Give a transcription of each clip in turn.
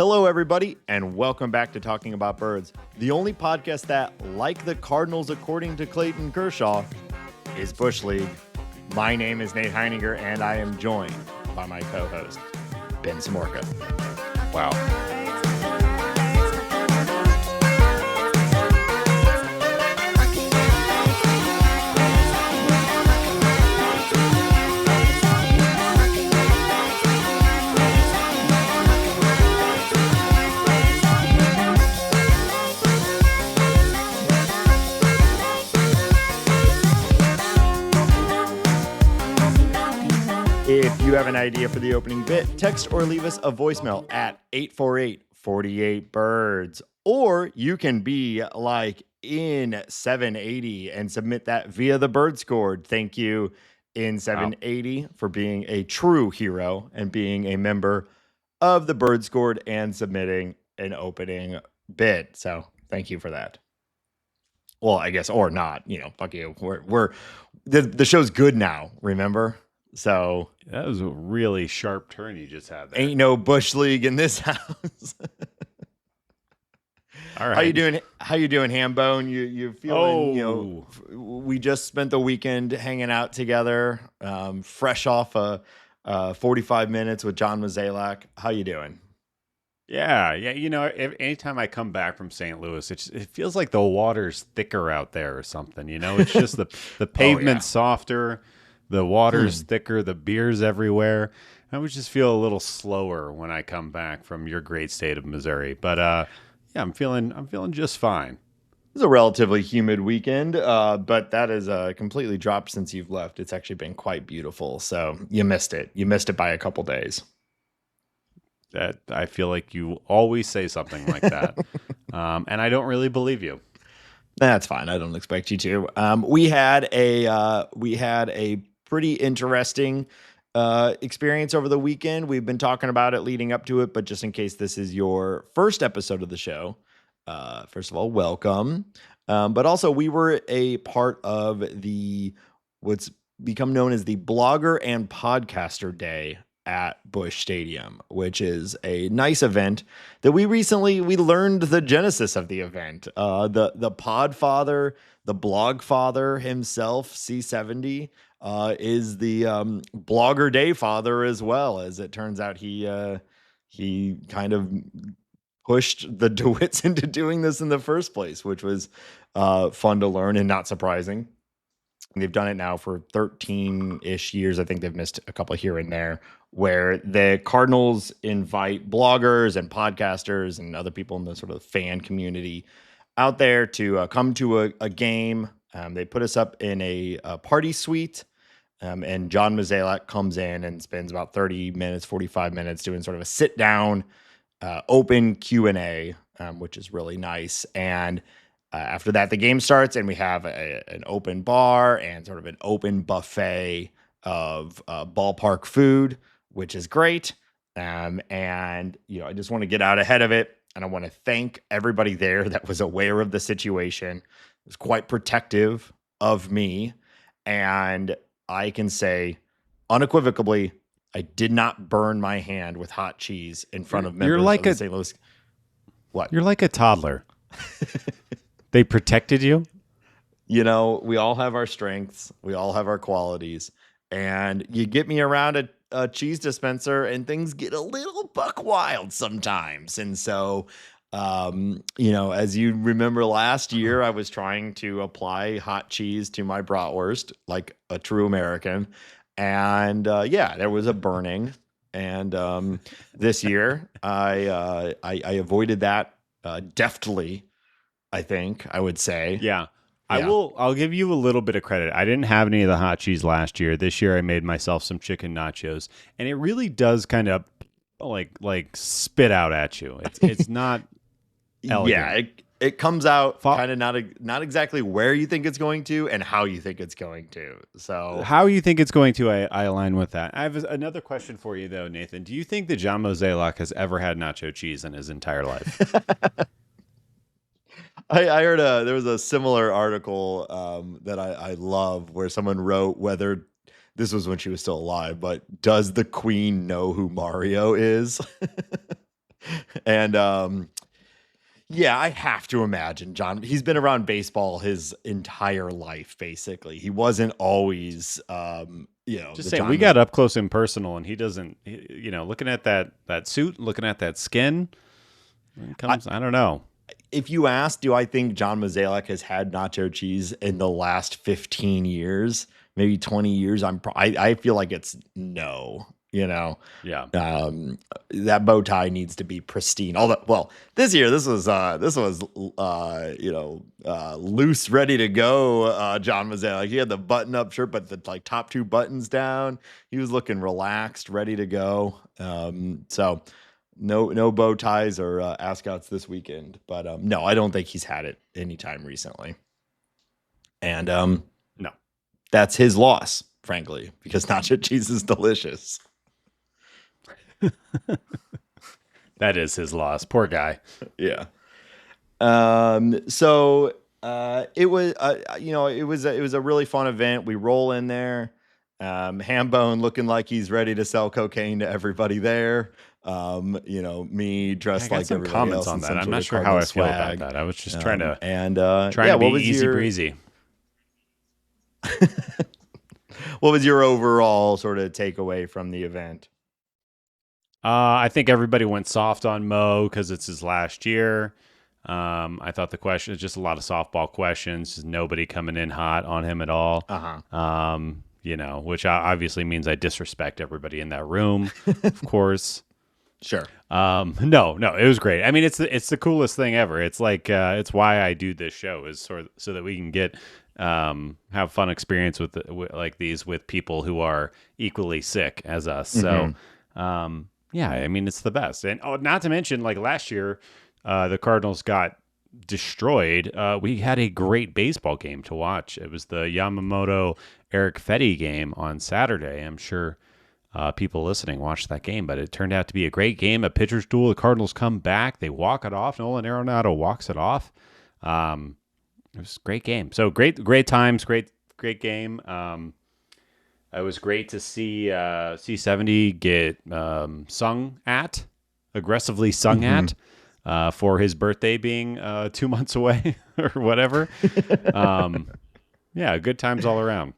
Hello, everybody, and welcome back to Talking About Birds, the only podcast that, like the Cardinals according to Clayton Kershaw, is Bush League. My name is Nate Heininger, and I am joined by my co-host, Ben Samorka. Wow. If you have an idea for the opening bit, text or leave us a voicemail at 848-48-BIRDS. Or you can be like in 780 and submit that via the Bird Scored. Thank you in 780 for being a true hero and being a member of the Bird Scored and submitting an opening bit. So thank you for that. Well, I guess, or not, fuck you. We're the show's good now, remember? So that was a really sharp turn you just had there. Ain't no Bush League in this house. All right. How you doing, Hambone? You feeling, we just spent the weekend hanging out together, fresh off 45 minutes with John Mozeliak. How you doing? Yeah. Anytime I come back from St. Louis, it feels like the water's thicker out there or something. It's just the pavement's softer. The water's thicker, the beer's everywhere. I would just feel a little slower when I come back from your great state of Missouri. But I'm feeling just fine. It was a relatively humid weekend, but that is completely dropped since you've left. It's actually been quite beautiful. So you missed it. You missed it by a couple days. That I feel like you always say something like that, and I don't really believe you. That's fine. I don't expect you to. We had a pretty interesting experience over the weekend. We've been talking about it leading up to it, but just in case this is your first episode of the show, first of all, welcome. But also we were a part of what's become known as the Blogger and Podcaster Day at Busch Stadium, which is a nice event that we learned the genesis of the event. The Podfather, the blog father himself, C70, is the Blogger Day father as well. As it turns out, he kind of pushed the DeWitts into doing this in the first place, which was fun to learn and not surprising. And they've done it now for 13-ish years. I think they've missed a couple here and there, where the Cardinals invite bloggers and podcasters and other people in the sort of fan community out there to come to a game. They put us up in a party suite, and John Mozeliak comes in and spends about 30 minutes, 45 minutes doing sort of a sit-down, open Q&A, which is really nice. And after that, the game starts, and we have an open bar and sort of an open buffet of ballpark food, which is great. And I just want to get out ahead of it, and I want to thank everybody there that was aware of the situation. It was quite protective of me, and I can say unequivocally, I did not burn my hand with hot cheese in front of members of the St. Louis. What? You're like a toddler. They protected you? We all have our strengths. We all have our qualities. And you get me around a cheese dispenser and things get a little buck wild sometimes. And so, as you remember last year, I was trying to apply hot cheese to my bratwurst like a true American. And there was a burning. And this year, I avoided that deftly. I think I would say. Yeah. I'll give you a little bit of credit. I didn't have any of the hot cheese last year. This year I made myself some chicken nachos, and it really does kind of like spit out at you. It's not elegant. Yeah, it comes out kind of not exactly where you think it's going to and how you think it's going to. So how you think it's going to, I align with that. I have another question for you though, Nathan. Do you think that John Mozeliak has ever had nacho cheese in his entire life? I heard there was a similar article that I love where someone wrote whether this was when she was still alive, but does the Queen know who Mario is? And yeah, I have to imagine John. He's been around baseball his entire life, basically. He wasn't always, Just saying, we got up close and personal, and he doesn't. Looking at that suit, looking at that skin, I don't know. If you ask, do I think John Mozeliak has had nacho cheese in the last 15 years, maybe 20 years? I feel like it's no. Yeah. That bow tie needs to be pristine. This year this was loose, ready to go. John Mozeliak, he had the button up shirt, but the top two buttons down. He was looking relaxed, ready to go. So no bow ties or ascots this weekend. But no, I don't think he's had it anytime recently. And no, that's his loss, frankly, because nacho cheese is delicious. That is his loss. Poor guy. Yeah. So it was a really fun event. We roll in there. Hambone looking like he's ready to sell cocaine to everybody there. Me dressed like everybody comments else on that. I'm not sure how I feel about that. I was just trying to be easy breezy. What was your overall sort of takeaway from the event? I think everybody went soft on Mo because it's his last year. I thought the question is just a lot of softball questions. Just nobody coming in hot on him at all. Which obviously means I disrespect everybody in that room, of course. Sure. No, it was great. I mean, it's the coolest thing ever. It's like it's why I do this show, is so that we can get have fun experience with like these with people who are equally sick as us. Mm-hmm. So yeah, I mean, it's the best. And not to mention, like last year, the Cardinals got destroyed. We had a great baseball game to watch. It was the Yamamoto Eric Fetty game on Saturday. I'm sure people listening watched that game, but it turned out to be a great game. A pitcher's duel. The Cardinals come back. They walk it off. Nolan Arenado walks it off. It was a great game. So great times. Great game. It was great to see C70 get aggressively sung at for his birthday being 2 months away or whatever. Yeah, good times all around.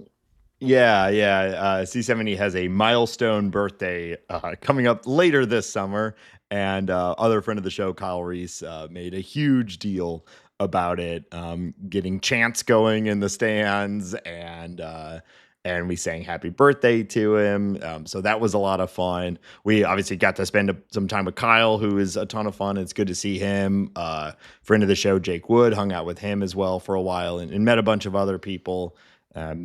Yeah. C70 has a milestone birthday coming up later this summer, and other friend of the show, Kyle Reese, made a huge deal about it, getting chants going in the stands, and we sang happy birthday to him. So that was a lot of fun. We obviously got to spend some time with Kyle, who is a ton of fun. It's good to see him. Friend of the show, Jake Wood, hung out with him as well for a while and met a bunch of other people.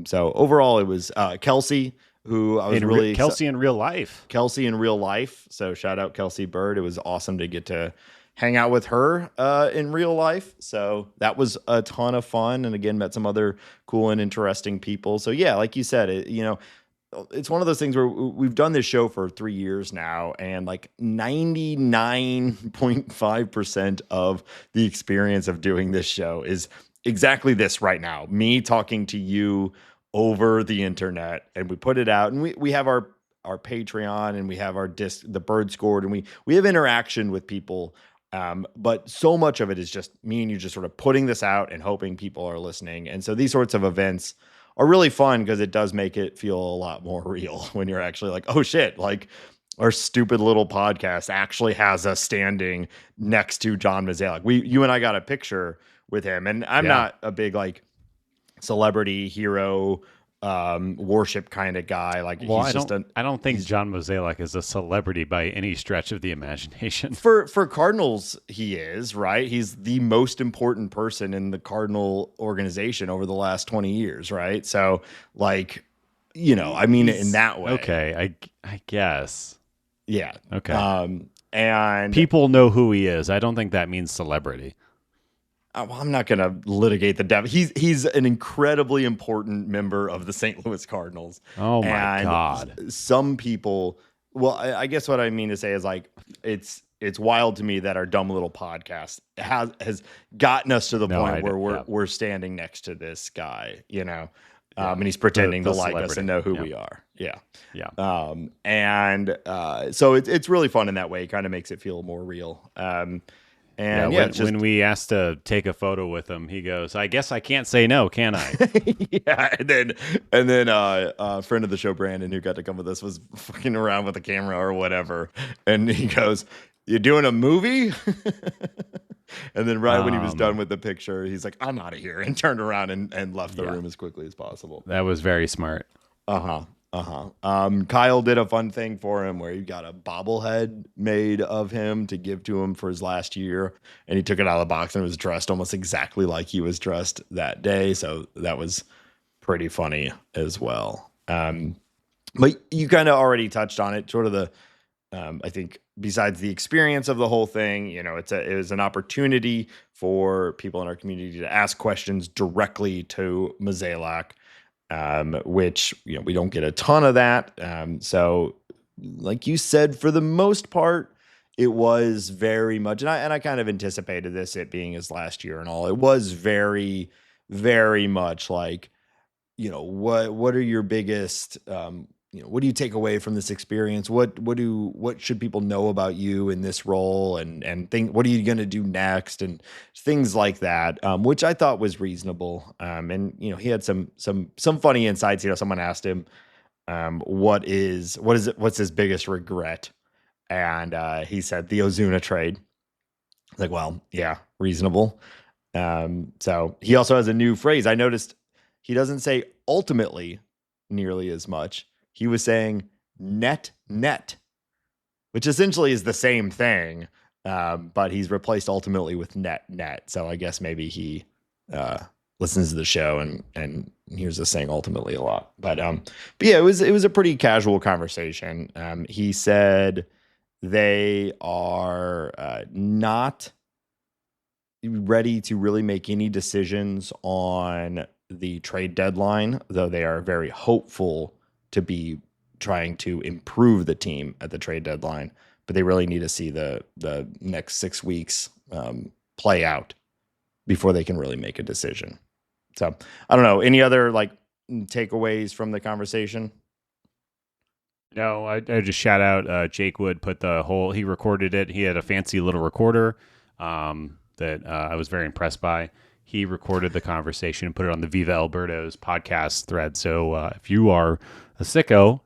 So overall, it was Kelsey, who I was Kelsey in real life. Kelsey in real life. So shout out Kelsey Bird. It was awesome to get to hang out with her in real life. So that was a ton of fun. And again, met some other cool and interesting people. So yeah, like you said, it's one of those things where we've done this show for 3 years now, and like 99.5% of the experience of doing this show is exactly this right now. Me talking to you over the internet, and we put it out, and we have our Patreon, and we have our the Bird Scored, and we have interaction with people. But so much of it is just me and you just sort of putting this out and hoping people are listening. And so these sorts of events are really fun because it does make it feel a lot more real when you're actually like, oh shit, like our stupid little podcast actually has us standing next to John Mozeliak. You and I got a picture with him, and I'm not a big like celebrity hero worship kind of guy. Like, well, I don't think John Mozeliak is a celebrity by any stretch of the imagination. For Cardinals, he is, right? He's the most important person in the Cardinal organization over the last 20 years, right? So, like, I mean, in that way. Okay, I guess. Yeah. Okay. And people know who he is. I don't think that means celebrity. Well, I'm not going to litigate the devil. He's an incredibly important member of the St. Louis Cardinals. Oh my God. Some people, well, I guess what I mean to say is like, it's wild to me that our dumb little podcast has gotten us to the point where we're standing next to this guy, And he's pretending The to like us and know who celebrity. we are. Yeah. Yeah. So it's really fun in that way. It kind of makes it feel more real. And when we asked to take a photo with him, he goes, "I guess I can't say no, can I?" yeah. And then a friend of the show, Brandon, who got to come with us, was fucking around with the camera or whatever, and he goes, "You doing a movie?" And then when he was done with the picture, he's like, "I'm out of here," and turned around and left the room as quickly as possible. That was very smart. Kyle did a fun thing for him where he got a bobblehead made of him to give to him for his last year, and he took it out of the box and was dressed almost exactly like he was dressed that day. So that was pretty funny as well. But you kind of already touched on it, sort of the, I think besides the experience of the whole thing, it was an opportunity for people in our community to ask questions directly to Plesac. Which we don't get a ton of that. So like you said, for the most part, it was very much, and I kind of anticipated this, it being his last year and all. It was very, very much like, what are your biggest, what do you take away from this experience? What should people know about you in this role, and think, what are you going to do next, and things like that, which I thought was reasonable. And he had some funny insights. Someone asked him, what's his biggest regret, and he said the Ozuna trade. Like, well, yeah, reasonable. So he also has a new phrase. I noticed he doesn't say ultimately nearly as much. He was saying net, which essentially is the same thing, but he's replaced ultimately with net. So I guess maybe he listens to the show and hears us saying ultimately a lot. But yeah, it was a pretty casual conversation. He said they are not ready to really make any decisions on the trade deadline, though they are very hopeful to be trying to improve the team at the trade deadline, but they really need to see the next 6 weeks play out before they can really make a decision. So I don't know, any other takeaways from the conversation? No, I just shout out Jake Wood he recorded it. He had a fancy little recorder that I was very impressed by. He recorded the conversation and put it on the Viva Alberto's podcast thread. So if you are a sicko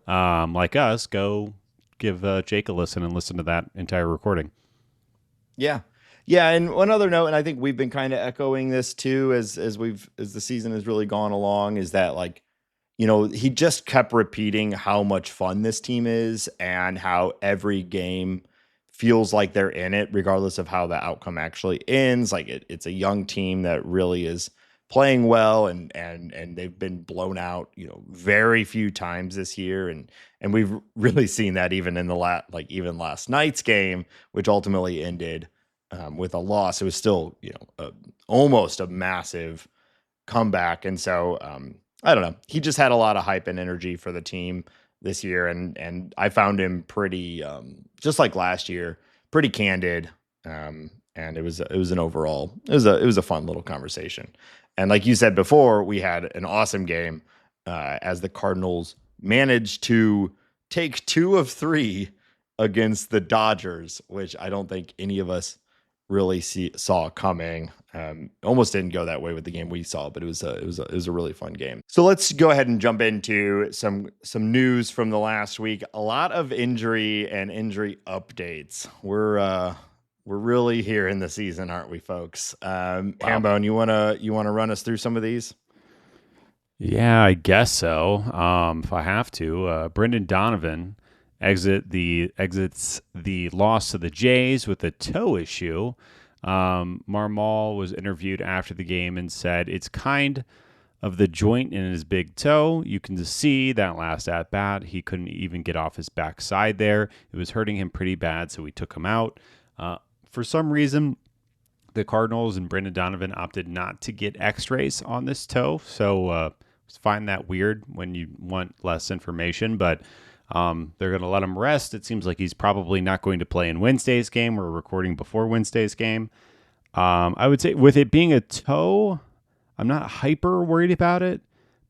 like us, go give Jake a listen and listen to that entire recording. Yeah. And one other note, and I think we've been kind of echoing this too, as the season has really gone along, is that he just kept repeating how much fun this team is and how every game feels like they're in it, regardless of how the outcome actually ends. Like it's a young team that really is playing well, and they've been blown out, very few times this year, and we've really seen that even in the even last night's game, which ultimately ended with a loss. It was still almost a massive comeback, and so I don't know. He just had a lot of hype and energy for the team this year, and I found him pretty just like last year, pretty candid, and it was a fun little conversation. And like you said before, we had an awesome game as the Cardinals managed to take 2 of 3 against the Dodgers, which I don't think any of us really saw coming. Almost didn't go that way with the game we saw, but it was a really fun game. So let's go ahead and jump into some news from the last week. A lot of injury and injury updates. We're really here in the season, aren't we, folks? Wow. Hambone, you wanna run us through some of these? Yeah, I guess so. If I have to, Brendan Donovan exits the loss to the Jays with a toe issue. Marmol was interviewed after the game and said it's kind of the joint in his big toe. You can see that last at bat, he couldn't even get off his backside there. It was hurting him pretty bad, so we took him out. For some reason, the Cardinals and Brendan Donovan opted not to get x-rays on this toe, so find that weird when you want less information, but they're going to let him rest. It seems like he's probably not going to play in Wednesday's game. We're recording before Wednesday's game. I would say with it being a toe, I'm not hyper worried about it,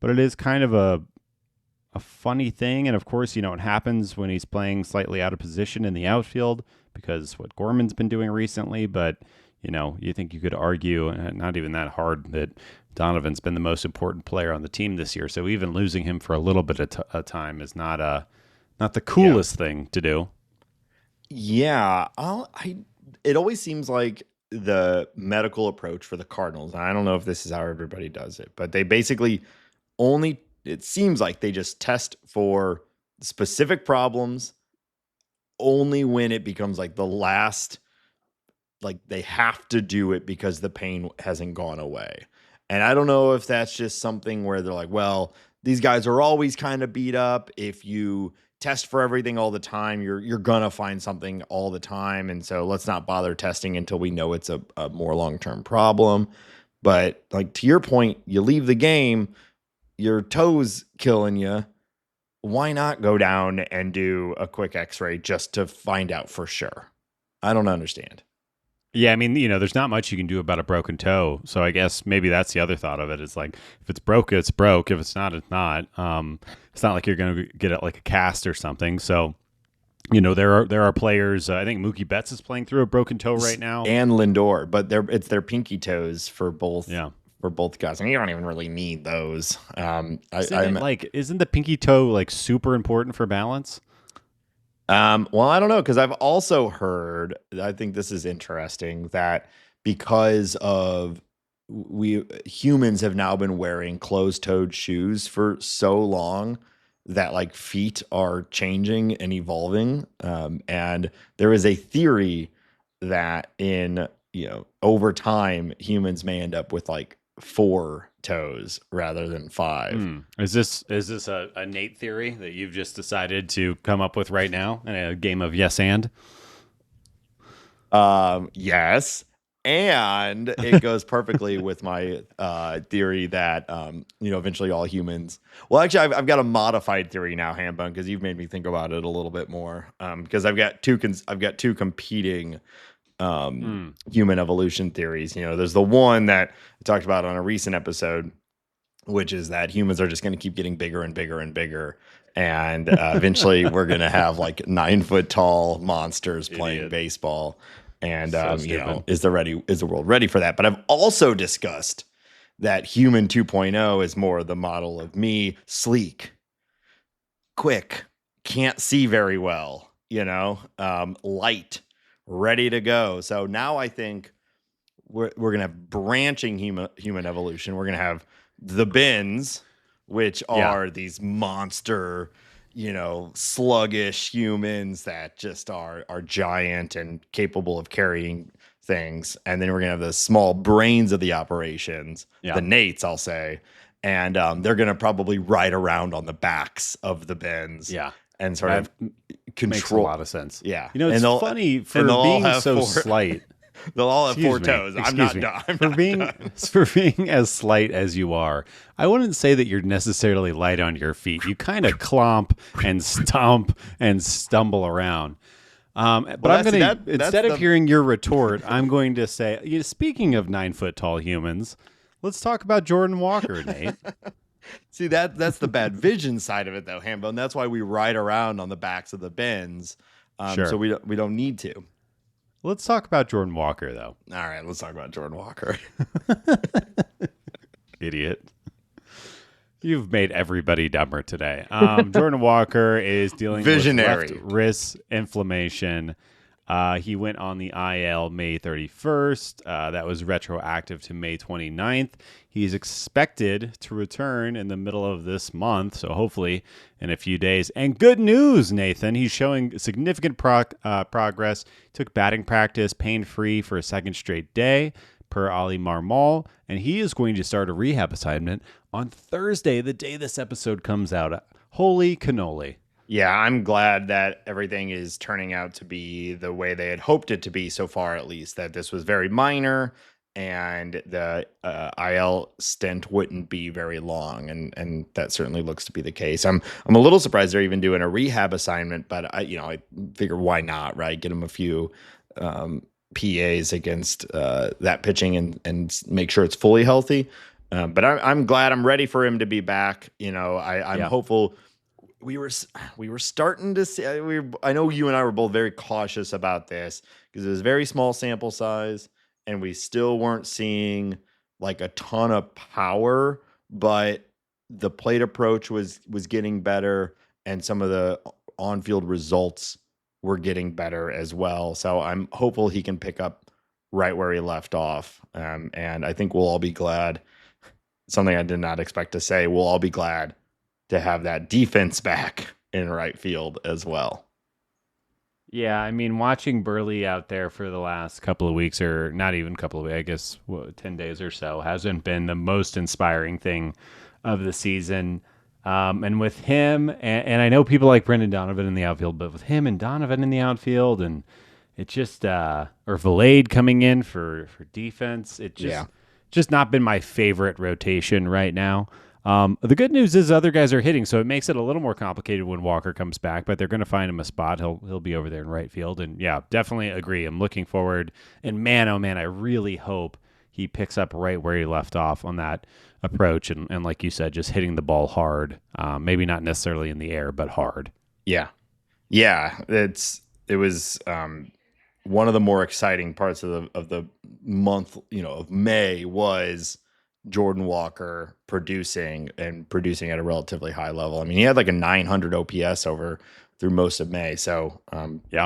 but it is kind of a funny thing. And of course, it happens when he's playing slightly out of position in the outfield because what Gorman's been doing recently. But, you think you could argue, and not even that hard, that Donovan's been the most important player on the team this year. So even losing him for a little bit of time is not the coolest thing to do. Yeah. It always seems like the medical approach for the Cardinals, and I don't know if this is how everybody does it, but they basically it seems like they just test for specific problems only when it becomes like the last, like they have to do it because the pain hasn't gone away. And I don't know if that's just something where they're like, well, these guys are always kind of beat up. If you test for everything all the time, you're gonna find something all the time. And so let's not bother testing until we know it's a more long-term problem. But like to your point, you leave the game, your toes killing you. Why not go down and do a quick x-ray just to find out for sure? I don't understand. Yeah, I mean, there's not much you can do about a broken toe. So I guess maybe that's the other thought of it. It's like, if it's broke, it's broke. If it's not, it's not. It's not like you're going to get it like a cast or something. So, there are players. I think Mookie Betts is playing through a broken toe right now, and Lindor, but it's their pinky toes for both. Yeah. For both guys, and you don't even really need those. Isn't the pinky toe like super important for balance? Well, I don't know, because I've also heard, I think this is interesting, that because of we humans have now been wearing closed-toed shoes for so long that like feet are changing and evolving. And there is a theory that in, over time, humans may end up with like 4 toes rather than 5. Is this a Nate theory that you've just decided to come up with right now in a game of yes and? Yes, and it goes perfectly with my theory that eventually all humans. Well, actually, I've got a modified theory now, Hambone, because you've made me think about it a little bit more. Because I've got two competing human evolution theories. There's the one that I talked about on a recent episode, which is that humans are just going to keep getting bigger and bigger and bigger, and eventually we're going to have like 9-foot tall monsters playing baseball. And is the world ready for that? But I've also discussed that human 2.0 is more the model of me, sleek, quick, can't see very well, light, ready to go. So now I think we're going to have branching human evolution. We're going to have the bins, which are these monster, sluggish humans that just are giant and capable of carrying things. And then we're going to have the small brains of the operations, the Nates, I'll say. And they're going to probably ride around on the backs of the bins. Yeah. And sort of control. Makes a lot of sense. Yeah. It's funny for being so slight. They'll all have 4 toes. I'm not done. For being as slight as you are, I wouldn't say that you're necessarily light on your feet. You kind of clomp and stomp and stumble around. But I'm going to, instead of hearing your retort, I'm going to say, speaking of 9-foot tall humans, let's talk about Jordan Walker, Nate. See, that's the bad vision side of it, though, Hambone. That's why we ride around on the backs of the bins. Sure. So we don't need to. Let's talk about Jordan Walker, though. All right, let's talk about Jordan Walker. Idiot. You've made everybody dumber today. Jordan Walker is dealing with left wrist inflammation. He went on the IL May 31st. That was retroactive to May 29th. He's expected to return in the middle of this month, so hopefully in a few days. And good news, Nathan. He's showing significant progress. Took batting practice pain-free for a second straight day, per Ali Marmol, and he is going to start a rehab assignment on Thursday, the day this episode comes out. Holy cannoli. Yeah, I'm glad that everything is turning out to be the way they had hoped it to be so far, at least, that this was very minor and the IL stint wouldn't be very long. And that certainly looks to be the case. I'm a little surprised they're even doing a rehab assignment, but I figure why not, right? Get him a few PAs against that pitching and make sure it's fully healthy. I'm glad. I'm ready for him to be back. I'm hopeful. We were starting to see. I know you and I were both very cautious about this because it was a very small sample size, and we still weren't seeing like a ton of power. But the plate approach was getting better, and some of the on-field results were getting better as well. So I'm hopeful he can pick up right where he left off. And I think we'll all be glad. Something I did not expect to say. We'll all be glad to have that defense back in right field as well. Yeah, I mean, watching Burley out there for the last couple of weeks, or not even a couple of weeks, I guess 10 days or so, hasn't been the most inspiring thing of the season. And with him, and I know people like Brendan Donovan in the outfield, but with him and Donovan in the outfield, and it just, or Valade coming in for defense, it just not been my favorite rotation right now. The good news is other guys are hitting, so it makes it a little more complicated when Walker comes back, but they're going to find him a spot. He'll be over there in right field. And yeah, definitely agree. I'm looking forward. And man, oh man, I really hope he picks up right where he left off on that approach. And like you said, just hitting the ball hard. Maybe not necessarily in the air, but hard. Yeah. Yeah. It was one of the more exciting parts of the month, of May was Jordan Walker producing at a relatively high level. I mean, he had like a 900 OPS through most of May. So,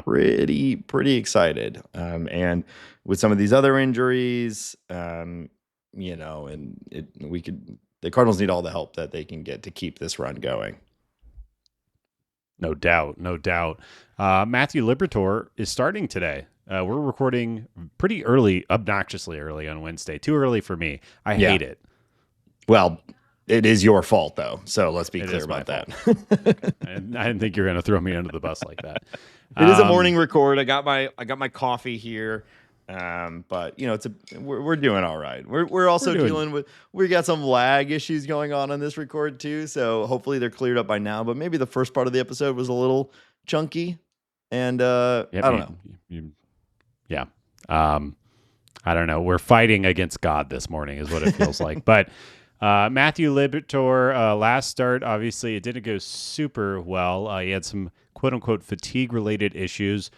pretty excited. And with some of these other injuries, the Cardinals need all the help that they can get to keep this run going. No doubt. Matthew Liberatore is starting today. We're recording pretty early, obnoxiously early on Wednesday. Too early for me. I hate it. Well, it is your fault, though. So let's be clear about that. I didn't think you were going to throw me under the bus like that. It is a morning record. I got my coffee here. But we're doing all right. We're also dealing with, we got some lag issues going on this record too. So hopefully they're cleared up by now, but maybe the first part of the episode was a little chunky and, I don't know. I don't know. We're fighting against God this morning is what it feels like, but, Matthew Liberatore, last start, obviously it didn't go super well. He had some quote unquote fatigue related issues.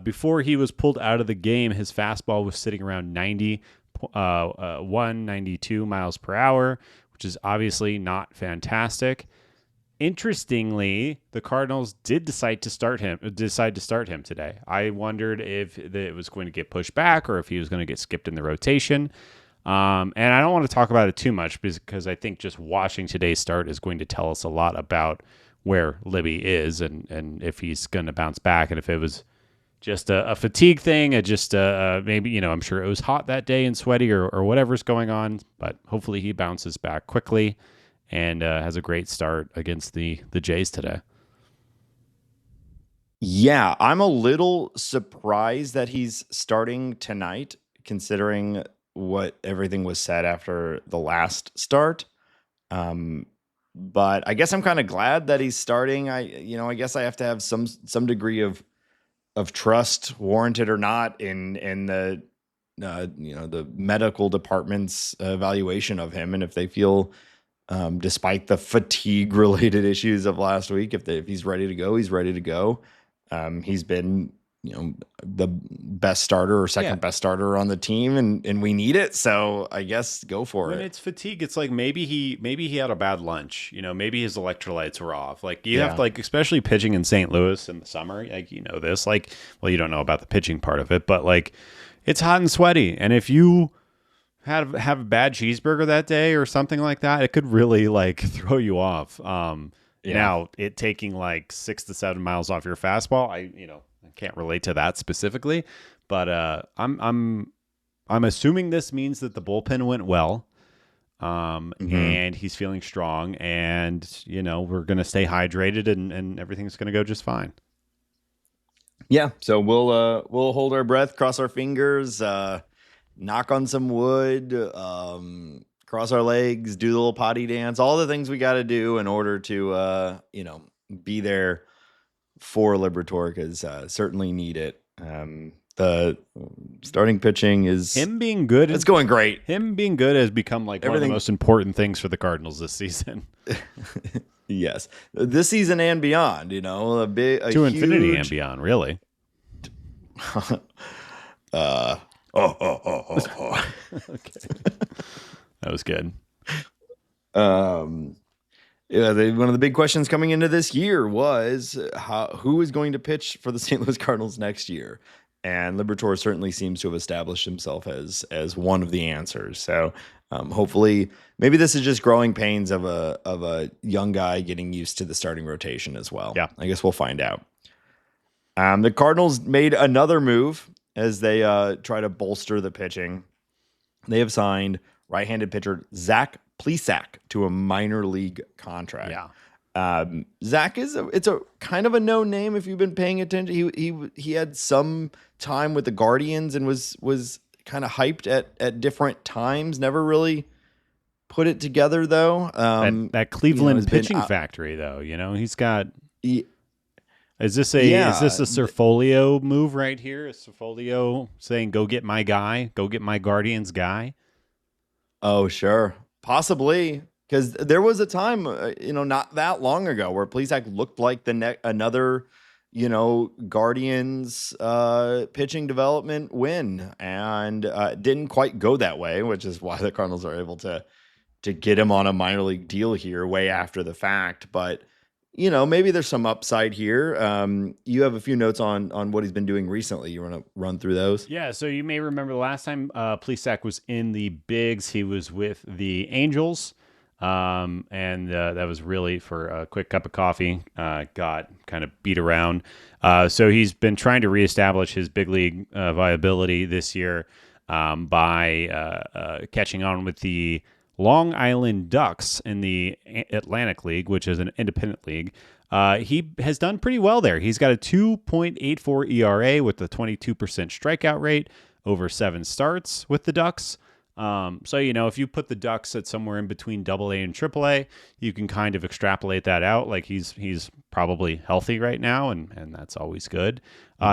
Before he was pulled out of the game, his fastball was sitting around 92 miles per hour, which is obviously not fantastic. Interestingly, the Cardinals did decide to start him today. I wondered if it was going to get pushed back or if he was going to get skipped in the rotation. And I don't want to talk about it too much because I think just watching today's start is going to tell us a lot about where Libby is and if he's going to bounce back, and if it was just a fatigue thing, maybe, I'm sure it was hot that day and sweaty or whatever's going on, but hopefully he bounces back quickly and has a great start against the Jays today. Yeah, I'm a little surprised that he's starting tonight, considering what everything was said after the last start. But I guess I'm kind of glad that he's starting. I guess I have to have some degree of trust, warranted or not, in the the medical department's evaluation of him, and if they feel, despite the fatigue related issues of last week, if he's ready to go, he's ready to go. He's been the best starter or second best starter on the team, and we need it. So I guess go for it. When it's fatigue, it's like maybe he had a bad lunch. Maybe his electrolytes were off. Like you have to, especially pitching in St. Louis in the summer, this. You don't know about the pitching part of it, but it's hot and sweaty, and if you have a bad cheeseburger that day or something like that, it could really throw you off. Now it taking 6 to 7 miles off your fastball, I can't relate to that specifically, but I'm assuming this means that the bullpen went well, and he's feeling strong, and we're gonna stay hydrated, and everything's gonna go just fine. Yeah, so we'll hold our breath, cross our fingers, knock on some wood, cross our legs, do the little potty dance, all the things we got to do in order to be there for Liberatore, because certainly need it. The starting pitching is him being good. It's going great. Him being good has become like one of the most important things for the Cardinals this season. Yes, this season and beyond. You know, to infinity and beyond, really. Okay, that was good. Yeah, one of the big questions coming into this year was who is going to pitch for the St. Louis Cardinals next year, and Liberatore certainly seems to have established himself as one of the answers. So hopefully, maybe this is just growing pains of a young guy getting used to the starting rotation as well. Yeah, I guess we'll find out. The Cardinals made another move as they try to bolster the pitching. They have signed right-handed pitcher Zach Plesac to a minor league contract. Yeah. Zach it's a kind of a known name if you've been paying attention. He had some time with the Guardians and was kind of hyped at different times. Never really put it together though. That Cleveland pitching factory though, he's got. Is this a Cerfolio move right here? Is Cerfolio saying, "Go get my guy, go get my Guardians guy"? Oh, sure. Possibly, because there was a time, not that long ago where Plesac looked like another, Guardians pitching development win, and didn't quite go that way, which is why the Cardinals are able to get him on a minor league deal here way after the fact. But maybe there's some upside here. You have a few notes on what he's been doing recently. You want to run through those? Yeah, so you may remember the last time Plesac was in the bigs, he was with the Angels, and that was really for a quick cup of coffee. Got kind of beat around. So he's been trying to reestablish his big league viability this year by catching on with the Long Island Ducks in the Atlantic League, which is an independent league. He has done pretty well there. He's got a 2.84 ERA with a 22% strikeout rate over 7 starts with the Ducks. So, if you put the Ducks at somewhere in between AA and AAA, you can kind of extrapolate that out. Like he's probably healthy right now, and that's always good.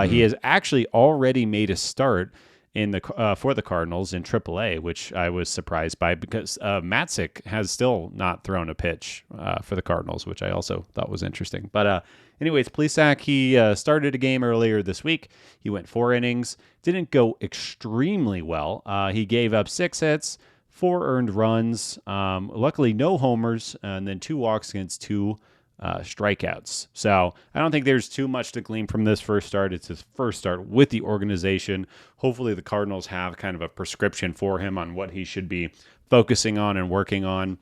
He has actually already made a start in the for the Cardinals in AAA, which I was surprised by because Matzik has still not thrown a pitch for the Cardinals, which I also thought was interesting. But anyways, Plesac, he started a game earlier this week. He went 4 innings, didn't go extremely well. He gave up 6 hits, 4 earned runs, luckily no homers, and then 2 walks against 2 strikeouts. So I don't think there's too much to glean from this first start. It's his first start with the organization. Hopefully the Cardinals have kind of a prescription for him on what he should be focusing on and working on.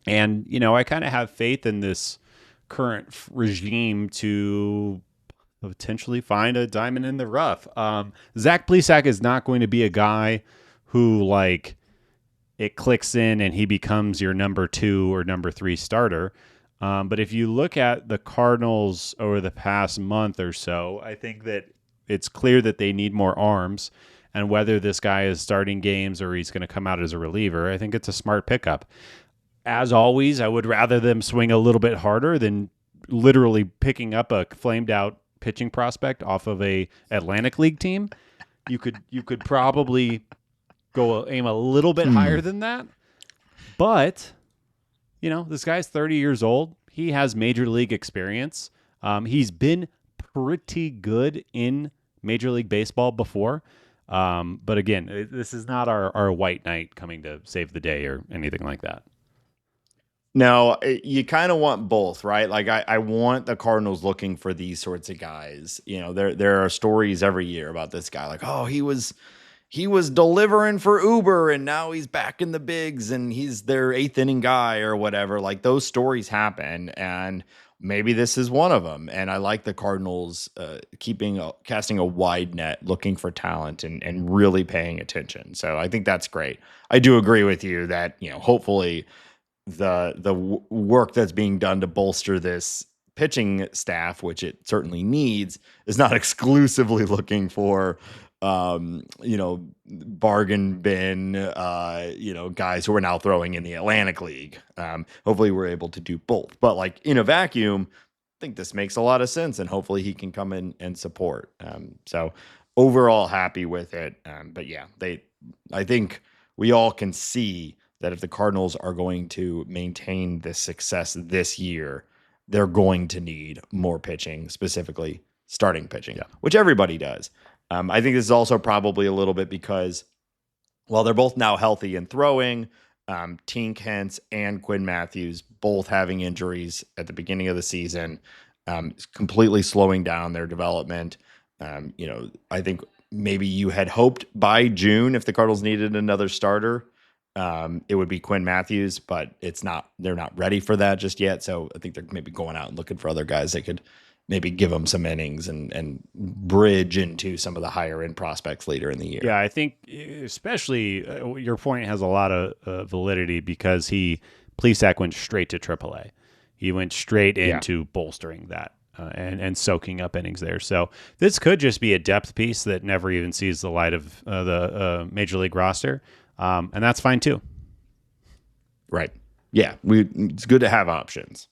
And, I kind of have faith in this current regime to potentially find a diamond in the rough. Zach Plesac is not going to be a guy who it clicks in and he becomes your number 2 or number 3 starter. But if you look at the Cardinals over the past month or so, I think that it's clear that they need more arms. And whether this guy is starting games or he's going to come out as a reliever, I think it's a smart pickup. As always, I would rather them swing a little bit harder than literally picking up a flamed out pitching prospect off of a Atlantic League team. You could probably go aim a little bit higher than that. But this guy's 30 years old. He has major league experience. He's been pretty good in Major League Baseball before. But again, this is not our white knight coming to save the day or anything like that. No, you kind of want both, right? Like I want the Cardinals looking for these sorts of guys. There are stories every year about this guy. Like, oh, he was delivering for Uber and now he's back in the bigs and he's their 8th inning guy or whatever. Like those stories happen, and maybe this is one of them. And I like the Cardinals casting a wide net, looking for talent and really paying attention. So I think that's great. I do agree with you that, hopefully the work that's being done to bolster this pitching staff, which it certainly needs, is not exclusively looking for bargain bin, guys who are now throwing in the Atlantic League. Hopefully we're able to do both, but in a vacuum, I think this makes a lot of sense, and hopefully he can come in and support. So overall happy with it. But yeah, I think we all can see that if the Cardinals are going to maintain this success this year, they're going to need more pitching, specifically starting pitching, which everybody does. I think this is also probably a little bit because while they're both now healthy and throwing, Tink Hence and Quinn Matthews both having injuries at the beginning of the season, completely slowing down their development. I think maybe you had hoped by June, if the Cardinals needed another starter, it would be Quinn Matthews, but it's not. They're not ready for that just yet. So I think they're maybe going out and looking for other guys that could maybe give them some innings and bridge into some of the higher end prospects later in the year. Yeah, I think especially your point has a lot of validity because Plesac went straight to AAA. He went straight into bolstering that and soaking up innings there. So this could just be a depth piece that never even sees the light of the Major League roster, and that's fine too. Right. Yeah, it's good to have options.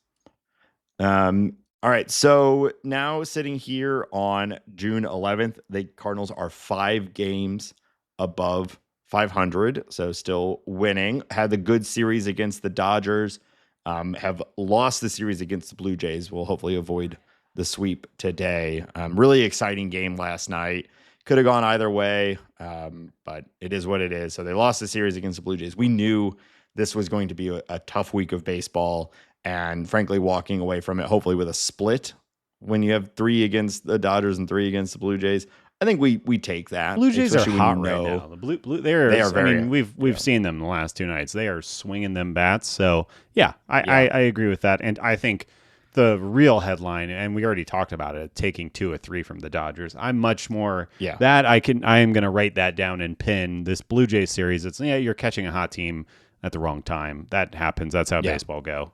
All right, so now sitting here on June 11th, the Cardinals are 5 games above 500, so still winning. Had the good series against the Dodgers, have lost the series against the Blue Jays. We'll hopefully avoid the sweep today. Really exciting game last night. Could have gone either way, but it is what it is. So they lost the series against the Blue Jays. We knew this was going to be a tough week of baseball. And frankly, walking away from it, hopefully with a split when you have 3 against the Dodgers and 3 against the Blue Jays. I think we take that. Blue Jays are hot right now. The blue they are very. I mean, we've seen them the last 2 nights. They are swinging them bats. So yeah, I agree with that. And I think the real headline, and we already talked about it, taking 2 or 3 from the Dodgers. I'm much more that I am going to write that down and pin this Blue Jays series. It's you're catching a hot team at the wrong time. That happens. That's how baseball go.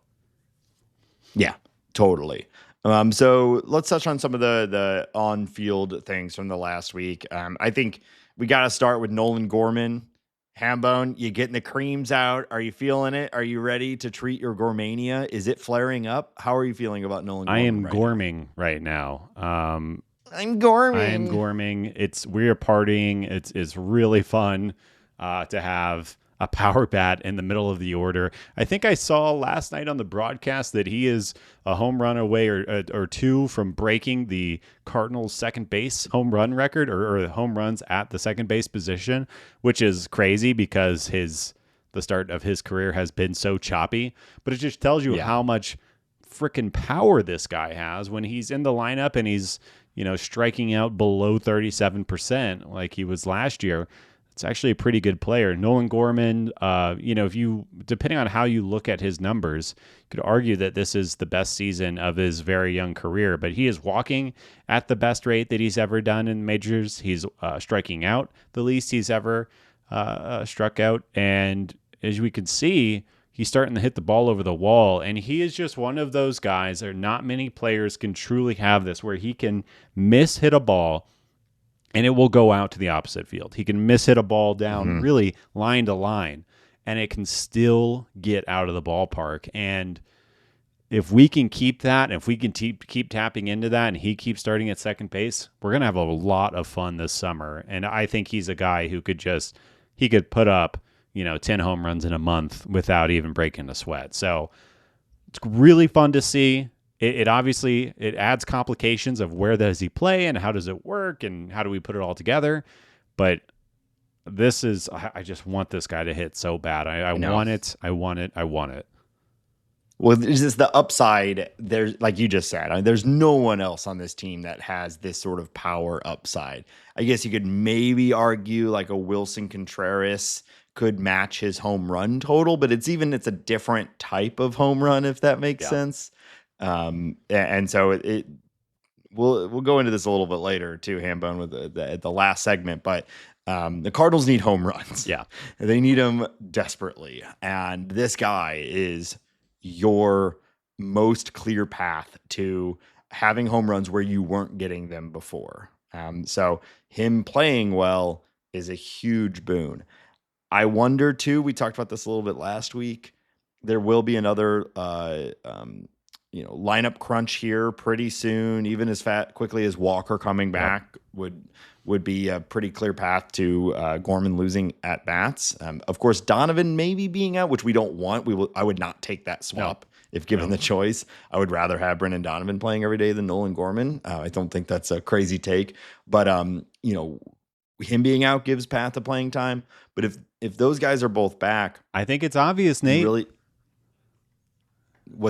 Yeah, totally. So let's touch on some of the on-field things from the last week. I think we got to start with Nolan Gorman. Hambone, you getting the creams out? Are you feeling it? Are you ready to treat your Gormania? Is it flaring up? How are you feeling about Nolan Gorman? I am gorming right now. I'm gorming. I am gorming. We are partying. It's really fun to have a power bat in the middle of the order. I think I saw last night on the broadcast that he is a home run away or 2 from breaking the Cardinals second base home run record or home runs at the second base position, which is crazy because the start of his career has been so choppy. But it just tells you how much freaking power this guy has when he's in the lineup and he's striking out below 37% like he was last year. It's actually a pretty good player. Nolan Gorman, if you, depending on how you look at his numbers, you could argue that this is the best season of his very young career, but he is walking at the best rate that he's ever done in majors. He's striking out the least he's ever struck out. And as we can see, he's starting to hit the ball over the wall. And he is just one of those guys. There are not many players can truly have this where he can hit a ball and it will go out to the opposite field. He can hit a ball down really line to line, and it can still get out of the ballpark. And if we can keep that, if we can keep tapping into that, and he keeps starting at second base, we're going to have a lot of fun this summer. And I think he's a guy who could put up 10 home runs in a month without even breaking a sweat. So it's really fun to see. It obviously adds complications of where does he play and how does it work and how do we put it all together. But I just want this guy to hit so bad. I want it. I want it. I want it. Well, this is the upside. There's, like you just said, there's no one else on this team that has this sort of power upside. I guess you could maybe argue like a Wilson Contreras could match his home run total, but it's a different type of home run, if that makes sense. And so we'll go into this a little bit later too, Hambone, with the last segment, but the Cardinals need home runs. Yeah. They need them desperately. And this guy is your most clear path to having home runs where you weren't getting them before. So him playing well is a huge boon. I wonder too, we talked about this a little bit last week. There will be another lineup crunch here pretty soon. Even as quickly as Walker coming back would be a pretty clear path to Gorman losing at bats. Of course, Donovan maybe being out, which we don't want. I would not take that swap if given the choice. I would rather have Brendan Donovan playing every day than Nolan Gorman. I don't think that's a crazy take, but him being out gives Pat the playing time. But if those guys are both back, I think it's obvious, Nate. Really,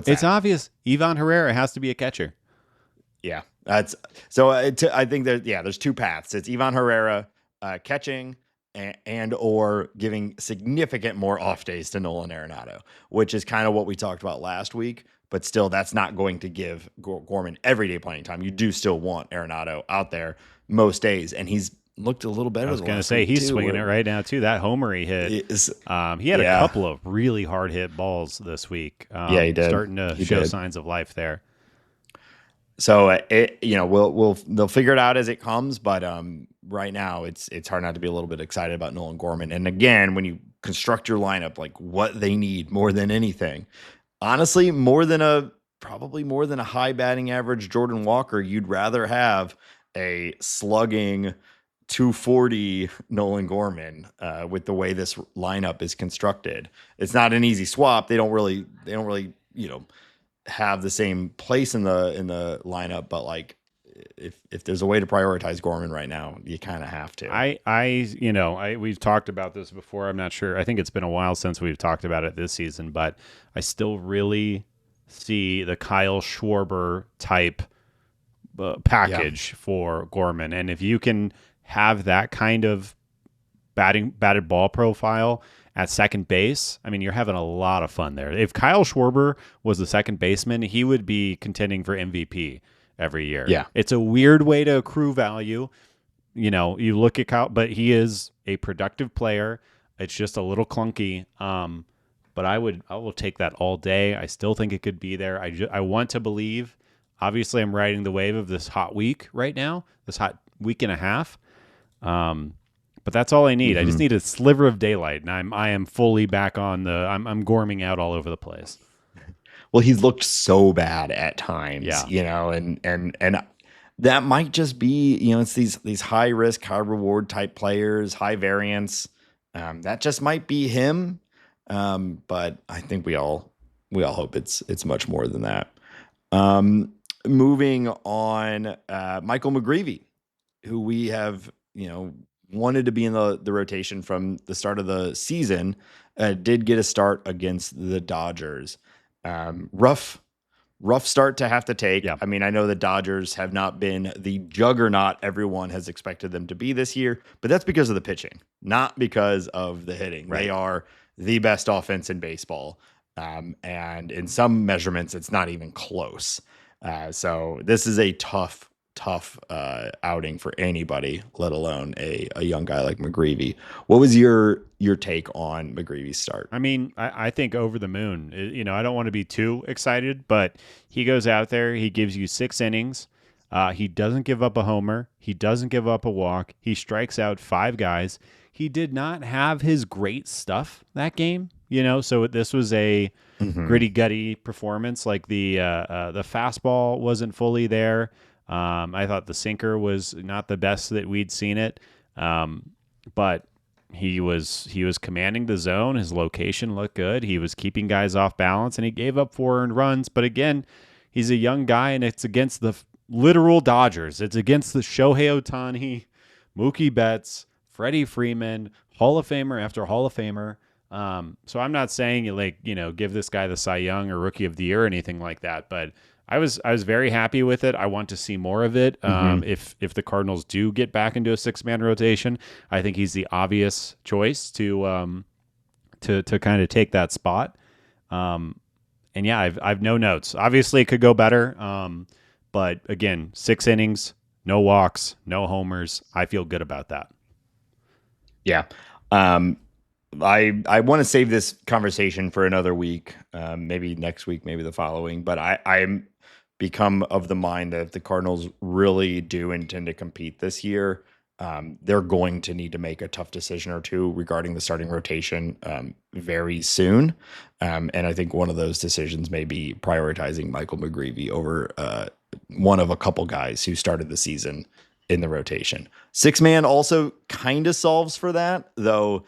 it's obvious. Ivan Herrera has to be a catcher. Yeah, that's so. I think there's two paths. It's Ivan Herrera catching and or giving significant more off days to Nolan Arenado, which is kind of what we talked about last week. But still, that's not going to give Gorman everyday playing time. You do still want Arenado out there most days, and he's looked a little better. I was going to say he's swinging it right now too. That homer he hit. He had a couple of really hard hit balls this week. He did. Starting to show signs of life there. So they'll figure it out as it comes, but right now it's hard not to be a little bit excited about Nolan Gorman. And again, when you construct your lineup, like what they need more than anything, honestly, probably more than a high batting average Jordan Walker, you'd rather have a slugging 240 Nolan Gorman with the way this lineup is constructed. It's not an easy swap. They don't really have the same place in the lineup, but like if there's a way to prioritize Gorman right now, you kind of have to. We've talked about this before. I'm not sure. I think it's been a while since we've talked about it this season, but I still really see the Kyle Schwarber type package for Gorman. And if you can have that kind of batted ball profile at second base, I mean, you're having a lot of fun there. If Kyle Schwarber was the second baseman, he would be contending for MVP every year. Yeah. It's a weird way to accrue value. You look at Kyle, but he is a productive player. It's just a little clunky. But I will take that all day. I still think it could be there. I want to believe. Obviously, I'm riding the wave of this hot week right now, this hot week and a half. But that's all I need. I just need a sliver of daylight, and I am fully back on I'm gorming out all over the place. Well, he's looked so bad at times, and that might just be, it's these high risk, high reward type players, high variance. That just might be him. But I think we all hope it's much more than that. Moving on, Michael McGreevy, who we have, wanted to be in the rotation from the start of the season, did get a start against the Dodgers. Rough start to have to take. Yeah. I mean, I know the Dodgers have not been the juggernaut everyone has expected them to be this year, but that's because of the pitching, not because of the hitting. Right. They are the best offense in baseball. And in some measurements, it's not even close. So this is a tough outing for anybody, let alone a young guy like McGreevy. What was your take on McGreevy's start? I mean, I think over the moon. I don't want to be too excited, but he goes out there, he gives you 6 innings. He doesn't give up a homer. He doesn't give up a walk. He strikes out 5 guys. He did not have his great stuff that game, so this was a gritty gutty performance. Like the fastball wasn't fully there. I thought the sinker was not the best that we'd seen it, but he was commanding the zone. His location looked good. He was keeping guys off balance, and he gave up 4 earned runs. But again, he's a young guy, and it's against the literal Dodgers. It's against the Shohei Ohtani, Mookie Betts, Freddie Freeman, Hall of Famer after Hall of Famer. So I'm not saying give this guy the Cy Young or Rookie of the Year or anything like that, but I was very happy with it. I want to see more of it. If the Cardinals do get back into a 6-man rotation, I think he's the obvious choice to kind of take that spot. And yeah, I've no notes. Obviously, it could go better. But again, 6 innings, no walks, no homers. I feel good about that. Yeah. I want to save this conversation for another week, maybe next week, maybe the following. But I'm become of the mind that if the Cardinals really do intend to compete this year, they're going to need to make a tough decision or two regarding the starting rotation very soon. And I think one of those decisions may be prioritizing Michael McGreevy over one of a couple guys who started the season in the rotation. 6-man also kind of solves for that, though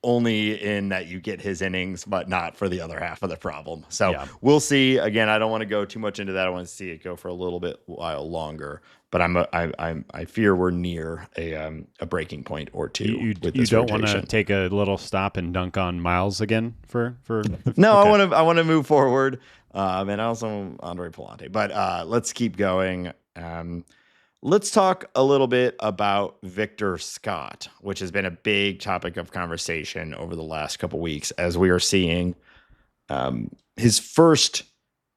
only in that you get his innings, but not for the other half of the problem. So we'll see. Again, I don't want to go too much into that. I want to see it go for a little bit while longer. But I fear we're near a breaking point or two with this You don't rotation. want to take a little stop and dunk on Miles again for No, okay. I want to move forward. And also Andre Palante. But let's keep going. Let's talk a little bit about Victor Scott, which has been a big topic of conversation over the last couple weeks as we are seeing his first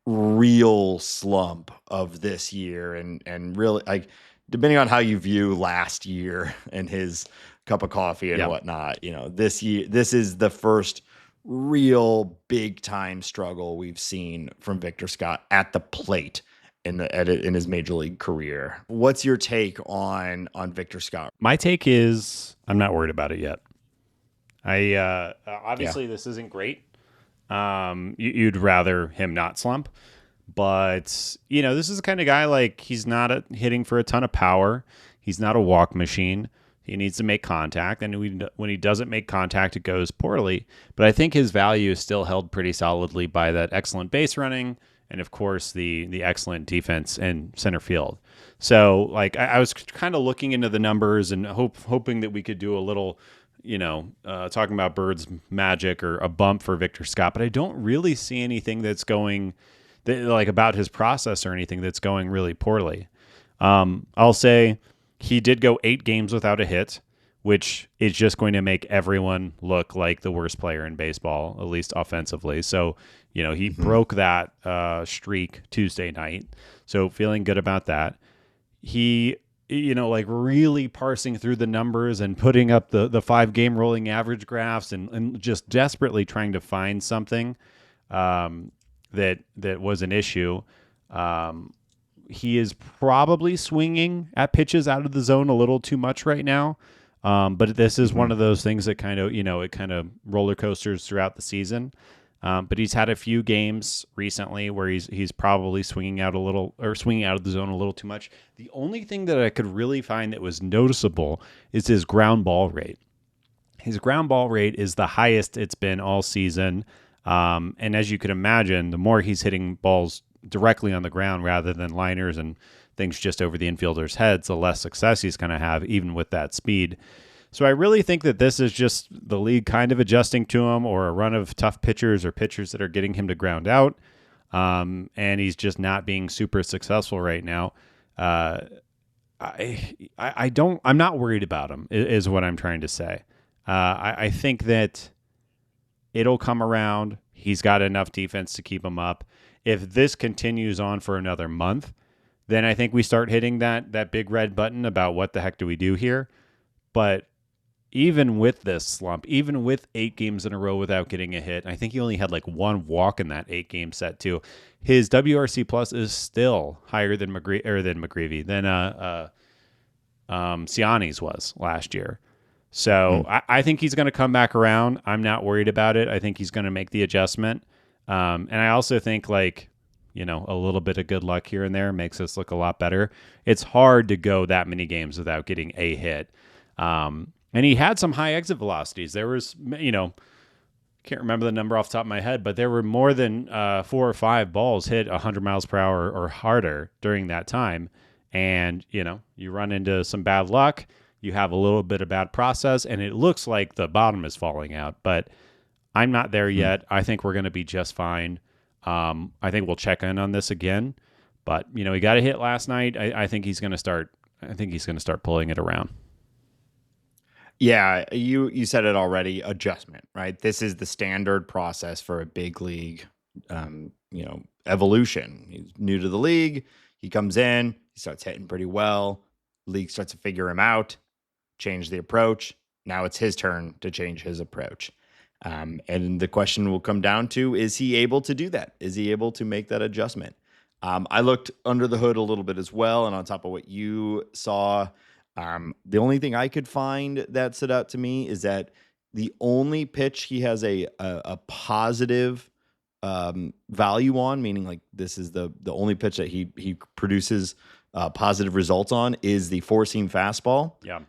real slump of this year, and really, like, depending on how you view last year and his cup of coffee and whatnot, this year, this is the first real big time struggle we've seen from Victor Scott at the plate in his major league career. What's your take on Victor Scott? My take is I'm not worried about it yet. I obviously this isn't great. You'd rather him not slump, but this is the kind of guy, like, he's not hitting for a ton of power. He's not a walk machine. He needs to make contact, and when he doesn't make contact, it goes poorly. But I think his value is still held pretty solidly by that excellent base running, and of course the excellent defense and center field. So, like, I was kind of looking into the numbers and hoping that we could do a little, talking about Bird's magic or a bump for Victor Scott, but I don't really see anything that's going about his process or anything that's going really poorly. I'll say he did go 8 games without a hit, which is just going to make everyone look like the worst player in baseball, at least offensively. So, he broke that streak Tuesday night. So feeling good about that. He, really parsing through the numbers and putting up the 5-game rolling average graphs and just desperately trying to find something that was an issue. He is probably swinging at pitches out of the zone a little too much right now. But this is one of those things that kind of, it kind of roller coasters throughout the season. But he's had a few games recently where he's probably swinging out of the zone a little too much. The only thing that I could really find that was noticeable is his ground ball rate. His ground ball rate is the highest it's been all season. And as you could imagine, the more he's hitting balls directly on the ground rather than liners and things just over the infielders' heads, the less success he's going to have, even with that speed. So I really think that this is just the league kind of adjusting to him, or a run of tough pitchers or pitchers that are getting him to ground out. And he's just not being super successful right now. I'm not worried about him, is what I'm trying to say. I think that it'll come around. He's got enough defense to keep him up. If this continues on for another month, then I think we start hitting that big red button about what the heck do we do here. But even with this slump, even with 8 games in a row without getting a hit, I think he only had like 1 walk in that 8-game set too. His WRC plus is still higher than McGreevy than Ciani's was last year. So I think he's going to come back around. I'm not worried about it. I think he's going to make the adjustment. And I also think, like, a little bit of good luck here and there makes us look a lot better. It's hard to go that many games without getting a hit. And he had some high exit velocities. There was, can't remember the number off the top of my head, but there were more than 4 or 5 balls hit 100 miles per hour or harder during that time. And, you run into some bad luck. You have a little bit of bad process, and it looks like the bottom is falling out. But I'm not there yet. I think we're going to be just fine. I think we'll check in on this again. But, he got a hit last night. I think he's going to start. I think he's going to start pulling it around. Yeah, you said it already. Adjustment, right? This is the standard process for a big league, evolution. He's new to the league. He comes in. He starts hitting pretty well. League starts to figure him out, change the approach. Now it's his turn to change his approach. And the question will come down to, is he able to do that? Is he able to make that adjustment? I looked under the hood a little bit as well. And on top of what you saw, The only thing I could find that stood out to me is that the only pitch he has a positive value on, meaning like this is the only pitch that he produces positive results on, is the four-seam fastball. Yeah.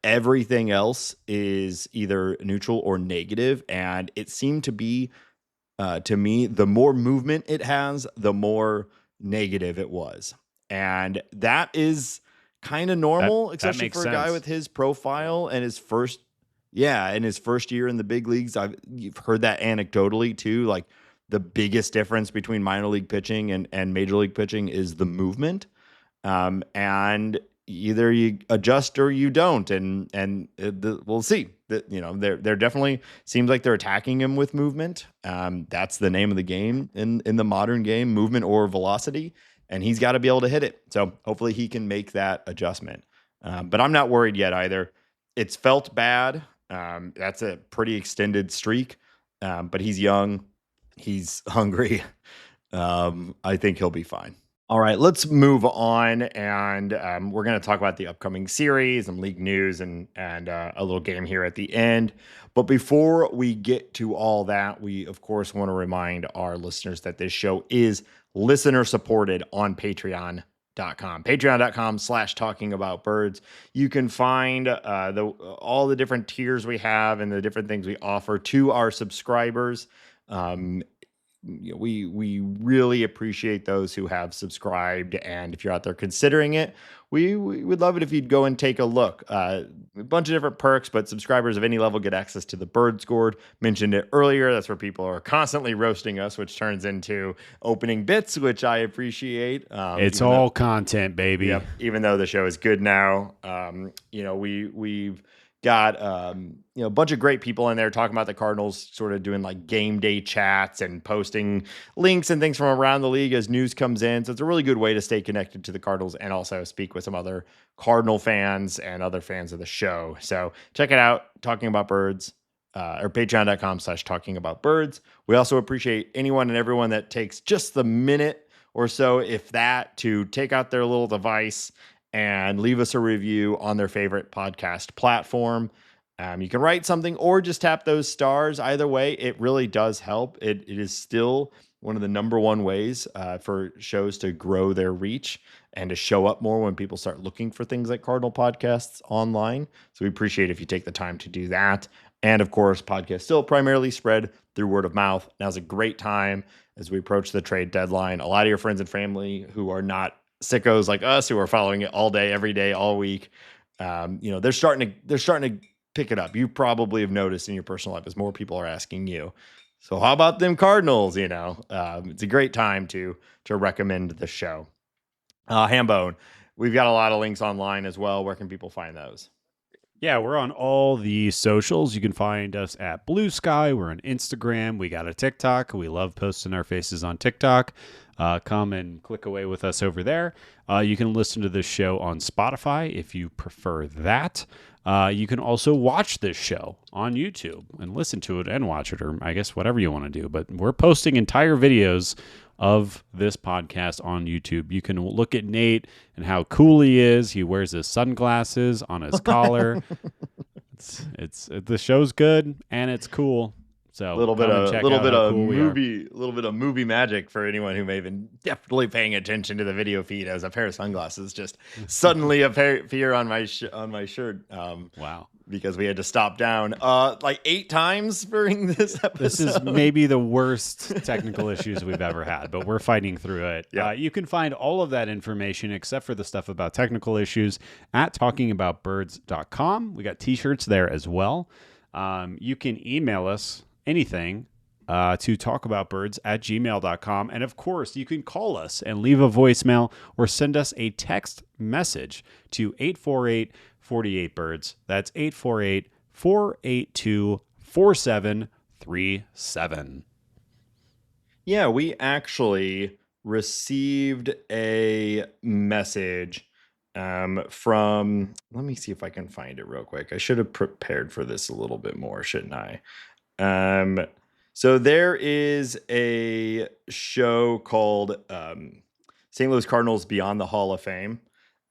Everything else is either neutral or negative, and it seemed to be, to me, the more movement it has, the more negative it was. And that is kind of normal, especially for a guy with his profile and his first year in the big leagues. You've heard that anecdotally too. Like, the biggest difference between minor league pitching and major league pitching is the movement. And either you adjust or you don't. And we'll see. They're definitely seems like they're attacking him with movement. That's the name of the game in the modern game, movement or velocity. And he's got to be able to hit it. So hopefully he can make that adjustment. But I'm not worried yet either. It's felt bad. That's a pretty extended streak. But he's young. He's hungry. I think he'll be fine. All right, let's move on, and we're going to talk about the upcoming series and league news and a little game here at the end. But before we get to all that, we, of course, want to remind our listeners that this show is listener-supported on Patreon.com. Patreon.com/talkingaboutbirds. You can find all the different tiers we have and the different things we offer to our subscribers. We really appreciate those who have subscribed, and if you're out there considering it, we would love it if you'd go and take a look. A bunch of different perks, but subscribers of any level get access to the Birds Gourd. Mentioned it earlier. That's where people are constantly roasting us, which turns into opening bits, which I appreciate. It's all content, baby. Yep, even though the show is good now, we've got a bunch of great people in there talking about the Cardinals, sort of doing like game day chats and posting links and things from around the league as news comes in. So it's a really good way to stay connected to the Cardinals and also speak with some other Cardinal fans and other fans of the show. So check it out, Talking About Birds, or patreon.com/talkingaboutbirds. We also appreciate anyone and everyone that takes just the minute or so, if that, to take out their little device and leave us a review on their favorite podcast platform. You can write something or just tap those stars. Either way, it really does help. It is still one of the number one ways for shows to grow their reach and to show up more when people start looking for things like Cardinal podcasts online. So we appreciate if you take the time to do that. And of course, podcasts still primarily spread through word of mouth. Now's a great time as we approach the trade deadline. A lot of your friends and family who are not sickos like us, who are following it all day, every day, all week, they're starting to pick it up. You probably have noticed in your personal life as more people are asking you, so how about them Cardinals? It's a great time to recommend the show. Hambone, we've got a lot of links online as well. Where can people find those? Yeah, we're on all the socials. You can find us at Blue Sky. We're on Instagram. We got a TikTok. We love posting our faces on TikTok. Come and click away with us over there. You can listen to this show on Spotify if you prefer that. You can also watch this show on YouTube and listen to it and watch it, or I guess whatever you want to do. But we're posting entire videos of this podcast on YouTube. You can look at Nate and how cool he is. He wears his sunglasses on his collar. It's the show's good and it's cool. So a little bit of movie magic for anyone who may have been definitely paying attention to the video feed, as a pair of sunglasses just suddenly appear on my shirt. Wow. Because we had to stop down like 8 times during this episode. This is maybe the worst technical issues we've ever had, but we're fighting through it. Yeah. You can find all of that information, except for the stuff about technical issues, at talkingaboutbirds.com. We got t-shirts there as well. You can email us anything to talkaboutbirds@gmail.com. And of course, you can call us and leave a voicemail or send us a text message to 848-48-BIRDS. That's 848-482-4737. Yeah, we actually received a message from, let me see if I can find it real quick. I should have prepared for this a little bit more, shouldn't I? So there is a show called St. Louis Cardinals Beyond the Hall of Fame.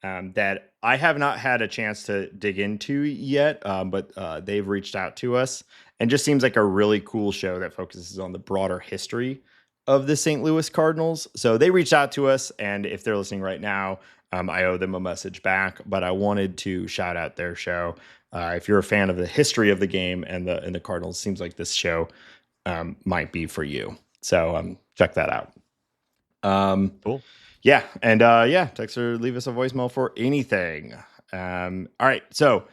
that I have not had a chance to dig into yet, but they've reached out to us and just seems like a really cool show that focuses on the broader history of the St. Louis Cardinals. So they reached out to us, and if they're listening right now, I owe them a message back, but I wanted to shout out their show. If you're a fan of the history of the game and the Cardinals, seems like this show might be for you. So check that out. Cool. Yeah. And text or leave us a voicemail for anything. All right. So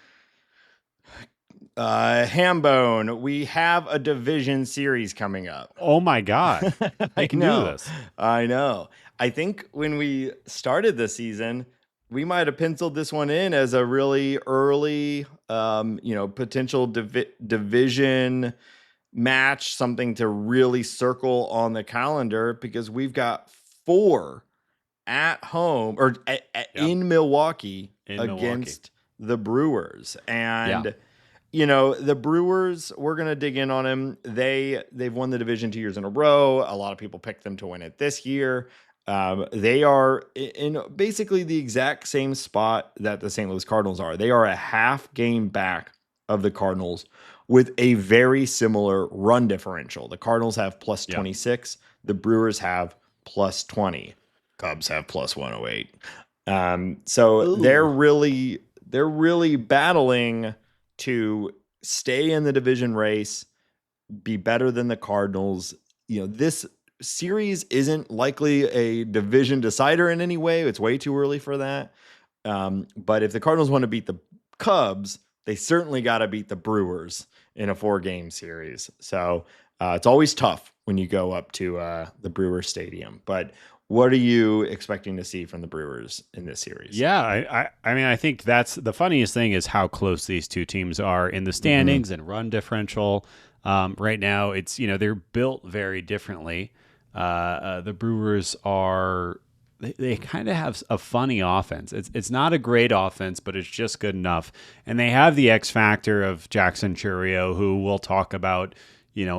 Hambone, we have a division series coming up. Oh my God. I can do this. I know. I think when we started the season, we might have penciled this one in as a really early, potential division match, something to really circle on the calendar, because we've got 4 at home or in Milwaukee against the Brewers. And the Brewers, we're going to dig in on them. They've won the division 2 years in a row. A lot of people picked them to win it this year. They are in basically the exact same spot that the St. Louis Cardinals are. They are a half game back of the Cardinals with a very similar run differential. The Cardinals have plus 26. The Brewers have plus 20. Cubs have plus 108. So they're really battling to stay in the division race, be better than the Cardinals. This series isn't likely a division decider in any way. It's way too early for that. But if the Cardinals want to beat the Cubs, they certainly got to beat the Brewers in a 4-game series. So it's always tough when you go up to the Brewers Stadium. But what are you expecting to see from the Brewers in this series? Yeah, I mean, I think that's the funniest thing is how close these two teams are in the standings and run differential. Right now, it's they're built very differently. The Brewers are they kind of have a funny offense. It's not a great offense, but it's just good enough. And they have the X factor of Jackson Chourio, who we'll talk about.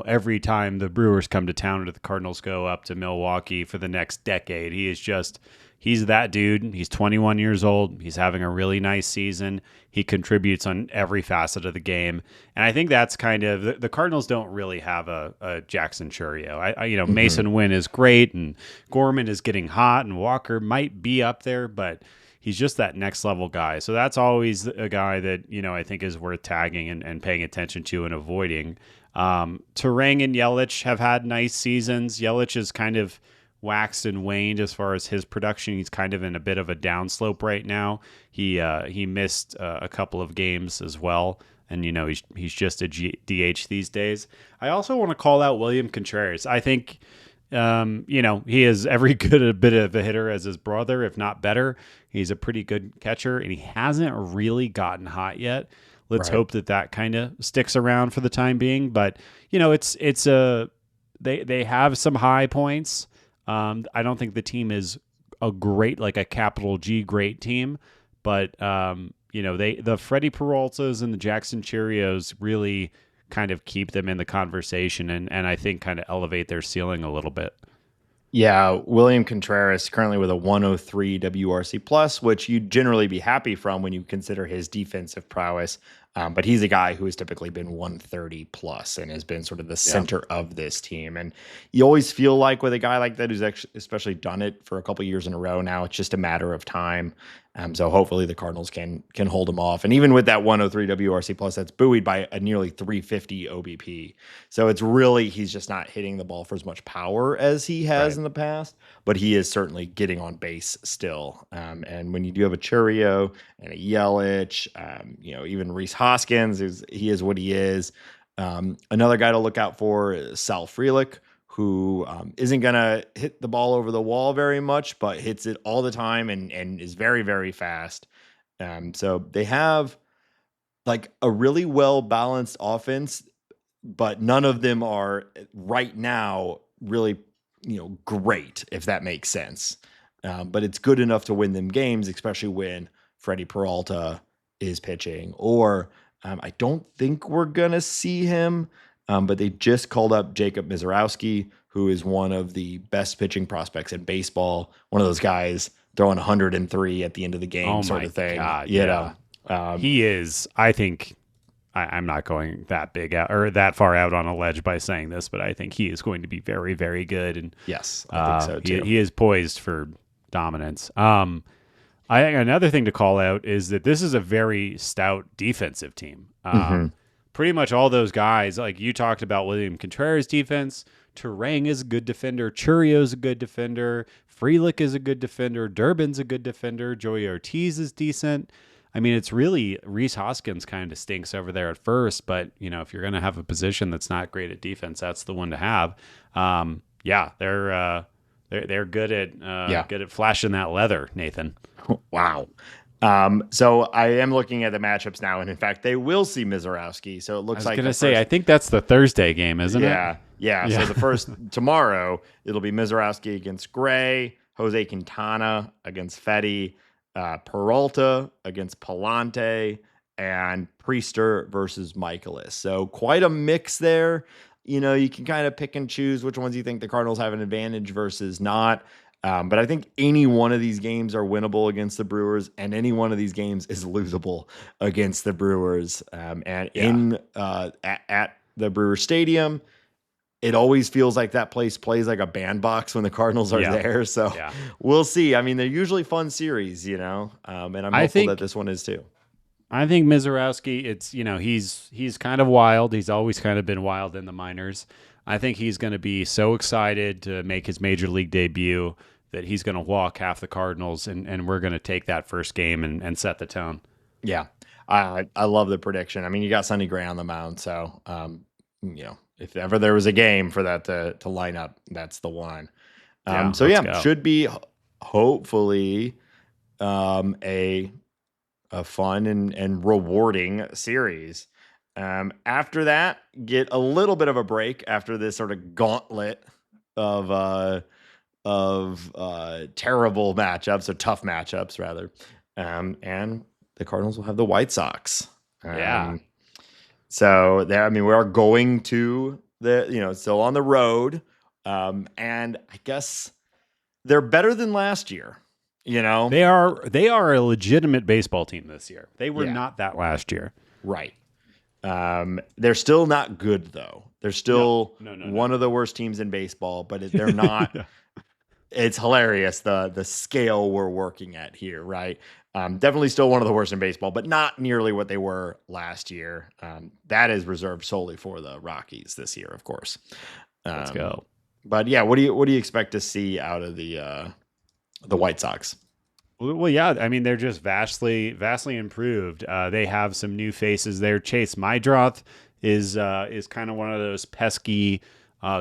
Every time the Brewers come to town or the Cardinals go up to Milwaukee for the next decade, he's that dude. He's 21 years old. He's having a really nice season. He contributes on every facet of the game. And I think that's kind of the Cardinals don't really have a Jackson Chourio. Mason Wynn is great and Gorman is getting hot and Walker might be up there, but he's just that next level guy. So that's always a guy that, I think is worth tagging and paying attention to and avoiding. Turang and Yelich have had nice seasons. Yelich is kind of waxed and waned as far as his production. He's kind of in a bit of a downslope right now. He missed a couple of games as well, and he's just a DH these days. I also want to call out William Contreras. I think he is every good a bit of a hitter as his brother, if not better. He's a pretty good catcher, and he hasn't really gotten hot yet. Let's hope that kind of sticks around for the time being. But they have some high points. I don't think the team is a great, like a capital G great team, but the Freddie Peraltas and the Jackson Cheerios really kind of keep them in the conversation and I think kind of elevate their ceiling a little bit. Yeah, William Contreras currently with a 103 WRC plus, which you'd generally be happy from when you consider his defensive prowess. But he's a guy who has typically been 130 plus and has been sort of the center of this team. And you always feel like with a guy like that who's actually especially done it for a couple of years in a row now, it's just a matter of time. So hopefully the Cardinals can hold him off. And even with that 103 WRC plus, that's buoyed by a nearly 350 OBP. So it's really, he's just not hitting the ball for as much power as he has in the past, but he is certainly getting on base still. And when you do have a Chourio and a Yelich, even Rhys Hoskins, he is what he is. Another guy to look out for is Sal Frelick, who isn't going to hit the ball over the wall very much, but hits it all the time and is very, very fast. So they have like a really well-balanced offense, but none of them are right now really, great, if that makes sense. But it's good enough to win them games, especially when Freddie Peralta is pitching. Or I don't think we're going to see him. But they just called up Jacob Misiorowski, who is one of the best pitching prospects in baseball. One of those guys throwing 103 at the end of the game, sort of thing. God, you yeah. know, He is. I think I'm not going that big out or that far out on a ledge by saying this, but I think he is going to be very, very good. And yes, I think so too. He is poised for dominance. I think another thing to call out is that this is a very stout defensive team. Pretty much all those guys, like you talked about, William Contreras' defense. Terang is a good defender. Churio's a good defender. Frelick is a good defender. Durbin's a good defender. Joey Ortiz is decent. I mean, it's really Rhys Hoskins kind of stinks over there at first, but if you're going to have a position that's not great at defense, that's the one to have. They're good at good at flashing that leather, Nathan. Wow. So I am looking at the matchups now, and in fact, they will see Mizorowski. So it looks like I think that's the Thursday game, isn't it? Yeah. So the first tomorrow, it'll be Mizorowski against Gray, Jose Quintana against Fetty, Peralta against Palante, and Priester versus Michaelis. So quite a mix there. You can kind of pick and choose which ones you think the Cardinals have an advantage versus not. But I think any one of these games are winnable against the Brewers, and any one of these games is losable against the Brewers. At the Brewers Stadium, it always feels like that place plays like a bandbox when the Cardinals are there. So we'll see. I mean, they're usually fun series, and I'm hopeful that this one is too. I think Mizorowski, it's, he's kind of wild. He's always kind of been wild in the minors. I think he's going to be so excited to make his major league debut that he's going to walk half the Cardinals, and we're going to take that first game and set the tone. Yeah. I love the prediction. I mean, you got Sonny Gray on the mound, so, if ever there was a game for that to line up, that's the one. Should be hopefully a fun and rewarding series. After that, get a little bit of a break after this sort of gauntlet of terrible matchups, or tough matchups rather. And the Cardinals will have the White Sox. So there, we are going to still on the road. And I guess they're better than last year. They are a legitimate baseball team this year. They were not that last year. Right. They're still not good though. They're still one of the worst teams in baseball, but they're not. It's hilarious the scale we're working at here, right? Definitely still one of the worst in baseball, but not nearly what they were last year. That is reserved solely for the Rockies this year, of course. Let's go. But yeah, what do you expect to see out of the White Sox? Well, yeah, they're just vastly improved. They have some new faces there. Chase Mydroth is kind of one of those pesky,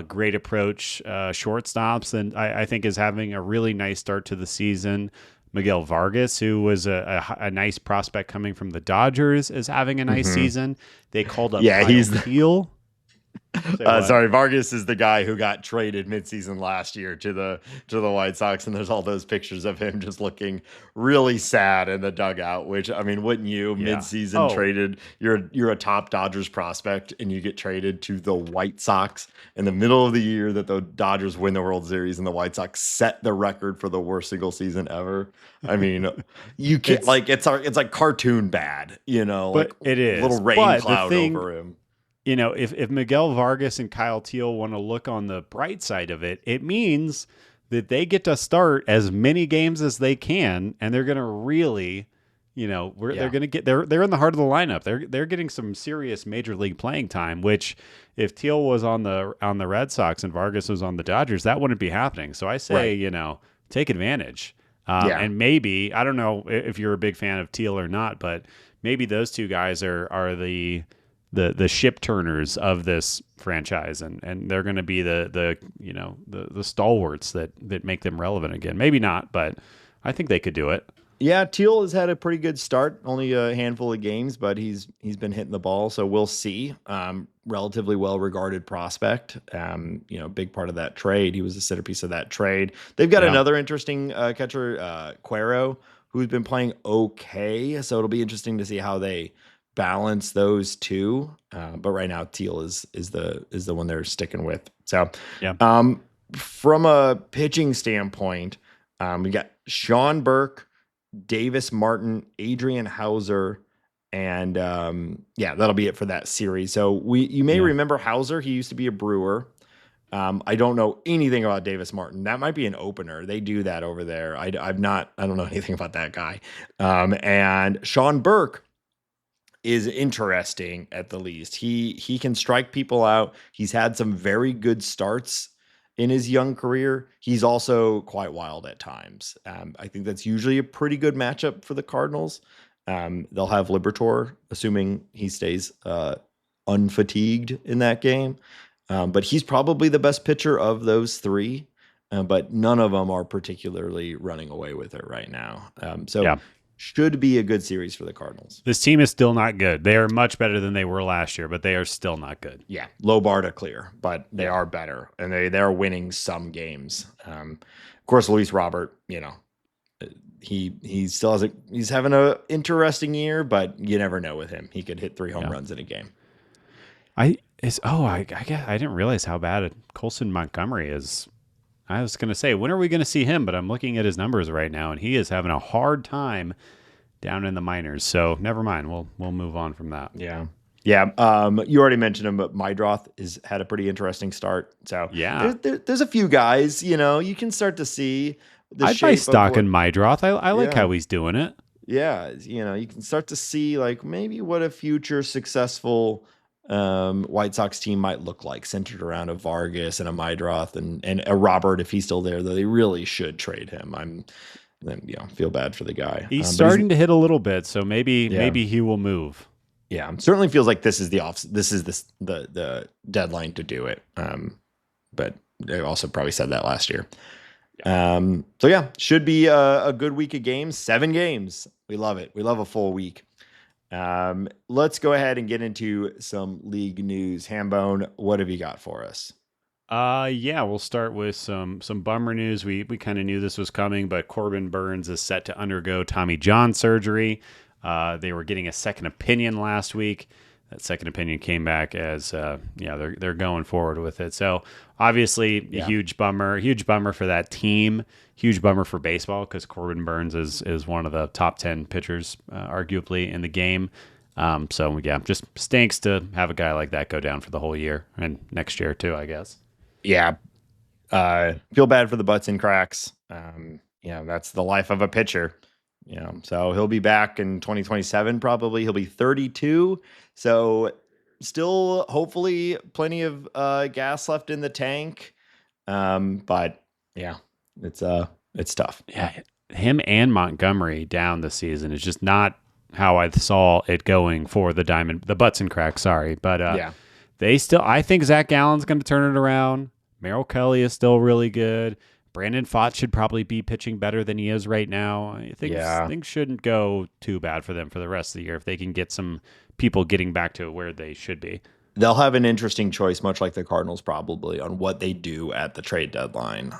great approach shortstops, and I think is having a really nice start to the season. Miguel Vargas, who was a nice prospect coming from the Dodgers, is having a nice season. They called up he's Teal. Vargas is the guy who got traded midseason last year to the White Sox, and there's all those pictures of him just looking really sad in the dugout. Which wouldn't you? Midseason traded, you're a top Dodgers prospect, and you get traded to the White Sox in the middle of the year that the Dodgers win the World Series, and the White Sox set the record for the worst single season ever. You can't it's like cartoon bad, but it is little rain cloud over him. If Miguel Vargas and Kyle Teal want to look on the bright side of it, it means that they get to start as many games as they can, and they're going to really, they're going to get they're in the heart of the lineup. They're getting some serious major league playing time. Which, if Teal was on the Red Sox and Vargas was on the Dodgers, that wouldn't be happening. So I say, take advantage. And maybe, I don't know if you're a big fan of Teal or not, but maybe those two guys are the ship turners of this franchise, and they're going to be the stalwarts that make them relevant again. Maybe not, but I think they could do it. Yeah, Teal has had a pretty good start, only a handful of games, but he's been hitting the ball, so we'll see. Relatively well-regarded prospect. Big part of that trade. He was the centerpiece of that trade. They've got another interesting catcher, Cuero, who's been playing okay, so it'll be interesting to see how they balance those two. But right now, Teal is the one they're sticking with. So, from a pitching standpoint, We got Sean Burke, Davis Martin, Adrian Hauser, and that'll be it for that series. So you may remember Hauser. He used to be a Brewer. I don't know anything about Davis Martin. That might be an opener. They do that over there. I don't know anything about that guy. And Sean Burke is interesting at the least. He can strike people out. He's had some very good starts in his young career. He's also quite wild at times. I think that's usually a pretty good matchup for the Cardinals. They'll have Liberatore, assuming he stays unfatigued in that game. But he's probably the best pitcher of those three. But none of them are particularly running away with it right now. Should be a good series for the Cardinals. This team is still not good. They are much better than they were last year, but they are still not good. Yeah, low bar to clear, but they are better, and they're winning some games. Of course, Luis Robert, he still has he's having a interesting year, but you never know with him. He could hit 3 home runs in a game. I guess I didn't realize how bad Colson Montgomery is. I was going to say, when are we going to see him? But I'm looking at his numbers right now, and he is having a hard time down in the minors. So never mind. We'll move on from that. Yeah. You already mentioned him, but Mydroth has had a pretty interesting start. So there's a few guys. You can start to see the I'd shape buy stock of in Mydroth. I like how he's doing it. Yeah, you can start to see like maybe what a future successful White Sox team might look like, centered around a Vargas and a Mydroth and a Robert if he's still there. Though they really should trade him. Feel bad for the guy. He's starting to hit a little bit, so maybe he will move. Yeah, certainly feels like this is the deadline to do it. But they also probably said that last year. Should be a good week of games. 7 games. We love it. We love a full week. Let's go ahead and get into some league news. Hambone, what have you got for us? We'll start with some bummer news. We kind of knew this was coming, but Corbin Burnes is set to undergo Tommy John surgery. They were getting a second opinion last week. That second opinion came back as they're going forward with it. So obviously a huge bummer for that team, huge bummer for baseball because Corbin Burnes is one of the top 10 pitchers arguably in the game. Just stinks to have a guy like that go down for the whole year and next year too, I guess. Yeah. Feel bad for the butts and cracks. That's the life of a pitcher. So he'll be back in 2027, probably. He'll be 32. So still, hopefully, plenty of gas left in the tank. But yeah, it's tough. Yeah, him and Montgomery down this season is just not how I saw it going for the butts and cracks. Sorry, but I think Zach Gallen's going to turn it around. Merrill Kelly is still really good. Brandon Pfaadt should probably be pitching better than he is right now. I think things shouldn't go too bad for them for the rest of the year if they can get some people getting back to where they should be. They'll have an interesting choice, much like the Cardinals probably, on what they do at the trade deadline.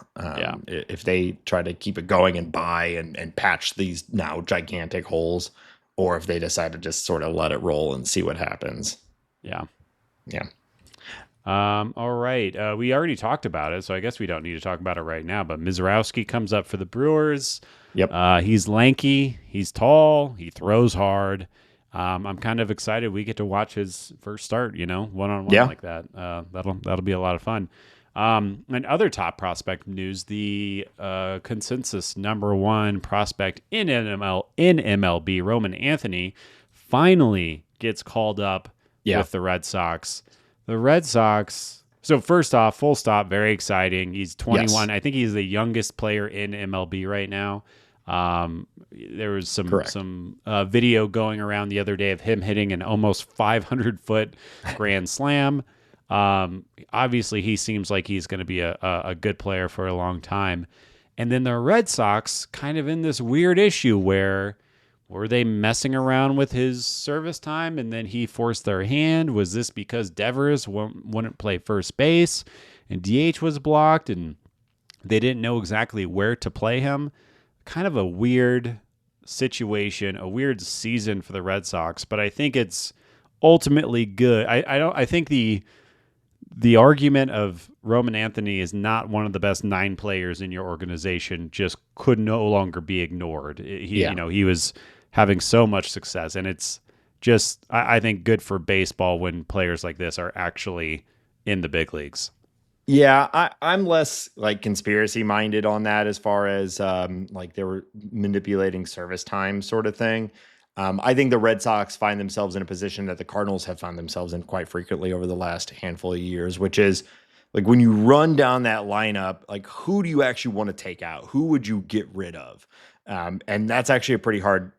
If they try to keep it going and buy and patch these now gigantic holes, or if they decide to just sort of let it roll and see what happens. Yeah. Yeah. All right. We already talked about it, so I guess we don't need to talk about it right now. But Mizrowski comes up for the Brewers. Yep. He's lanky. He's tall. He throws hard. I'm kind of excited. We get to watch his first start, one-on-one like that. That'll be a lot of fun. And other top prospect news, the consensus number 1 prospect in MLB, Roman Anthony, finally gets called up with the Red Sox. The Red Sox, so first off, full stop, very exciting. He's 21. Yes. I think he's the youngest player in MLB right now. There was some video going around the other day of him hitting an almost 500-foot grand slam. Obviously, he seems like he's going to be a good player for a long time. And then the Red Sox kind of in this weird issue where were they messing around with his service time and then he forced their hand? Was this because Devers wouldn't play first base and DH was blocked and they didn't know exactly where to play him? Kind of a weird situation, a weird season for the Red Sox, but I think it's ultimately good. I think the the argument of Roman Anthony is not one of the best 9 players in your organization just could no longer be ignored. He was having so much success, and it's just, I think, good for baseball when players like this are actually in the big leagues. Yeah, I'm less like conspiracy minded on that as far as like they were manipulating service time sort of thing. I think the Red Sox find themselves in a position that the Cardinals have found themselves in quite frequently over the last handful of years, which is like when you run down that lineup, like who do you actually want to take out? Who would you get rid of? And that's actually a pretty hard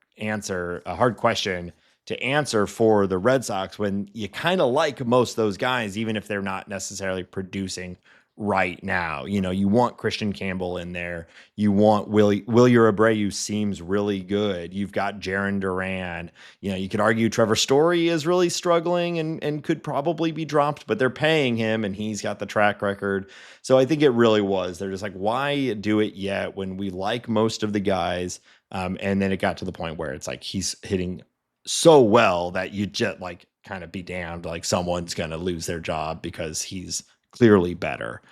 question to answer for the Red Sox when you kind of like most of those guys, even if they're not necessarily producing right now. You want Christian Campbell in there. You want Wilyer Abreu seems really good. You've got Jarren Duran. You could argue Trevor Story is really struggling and could probably be dropped, but they're paying him and he's got the track record. So I think it really was. They're just like, why do it yet when we like most of the guys? And then it got to the point where it's like he's hitting so well that you just like kind of be damned, like someone's going to lose their job because he's clearly better.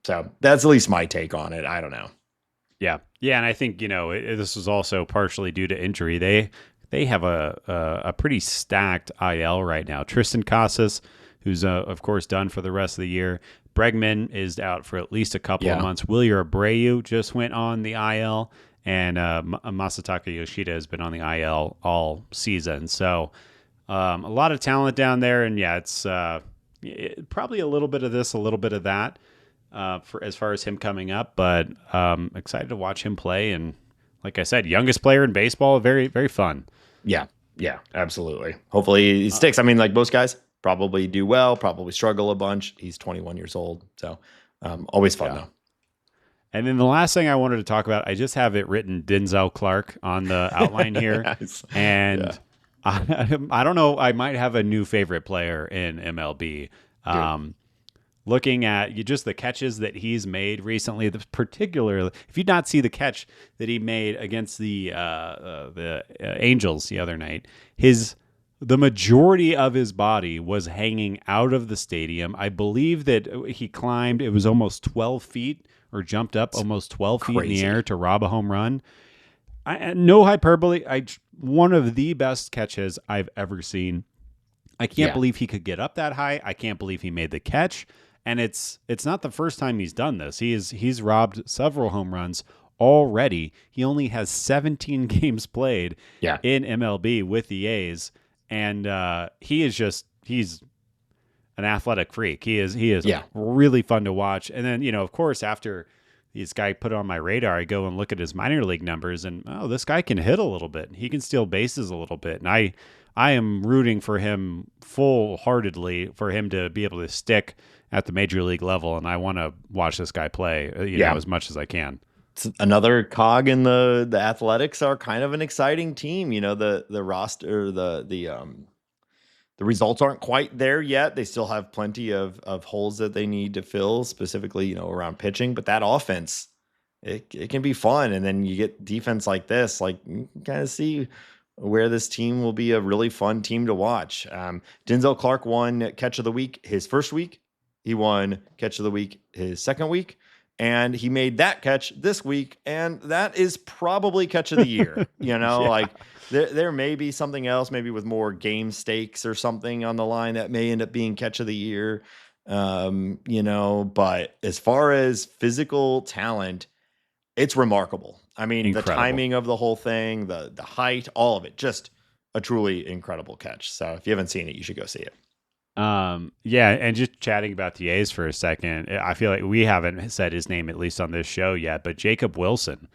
So that's at least my take on it. I don't know. Yeah. And I think, this was also partially due to injury. They have a pretty stacked IL right now. Tristan Casas, who's of course done for the rest of the year. Bregman is out for at least a couple of months. Wilyer Abreu just went on the IL. And Masataka Yoshida has been on the IL all season. So a lot of talent down there. And yeah, it's probably a little bit of this, a little bit of that for as far as him coming up. But excited to watch him play. And like I said, youngest player in baseball, very, very fun. Yeah, absolutely. Hopefully he sticks. I mean, like most guys probably do well, probably struggle a bunch. He's 21 years old. So always fun though. And then the last thing I wanted to talk about, I just have it written Denzel Clark on the outline here. Yes. And I don't know, I might have a new favorite player in MLB. Looking at just the catches that he's made recently, particularly, if you not see the catch that he made against the Angels the other night, the majority of his body was hanging out of the stadium. I believe that he climbed, it was almost 12 feet or jumped up almost 12 feet in the air to rob a home run. No hyperbole. One of the best catches I've ever seen. I can't believe he could get up that high. I can't believe he made the catch. And it's not the first time he's done this. He's robbed several home runs already. He only has 17 games played in MLB with the A's. And he's an athletic freak. He is really fun to watch. And then, of course, after this guy put it on my radar, I go and look at his minor league numbers and, this guy can hit a little bit. He can steal bases a little bit. And I am rooting for him full-heartedly for him to be able to stick at the major league level. And I want to watch this guy play, as much as I can. It's another cog in the Athletics are kind of an exciting team. The roster, the results aren't quite there yet. They still have plenty of holes that they need to fill, specifically, around pitching. But that offense, it can be fun. And then you get defense like this, like you can kind of see where this team will be a really fun team to watch. Denzel Clark won Catch of the Week his first week. He won Catch of the Week his second week. And he made that catch this week, and that is probably Catch of the Year. Like there may be something else, maybe with more game stakes or something on the line that may end up being Catch of the Year. But as far as physical talent, it's remarkable. I mean, incredible. The timing of the whole thing, the height, all of it, just a truly incredible catch. So if you haven't seen it, you should go see it. And just chatting about the A's for a second, I feel like we haven't said his name, at least on this show yet, but Jacob Wilson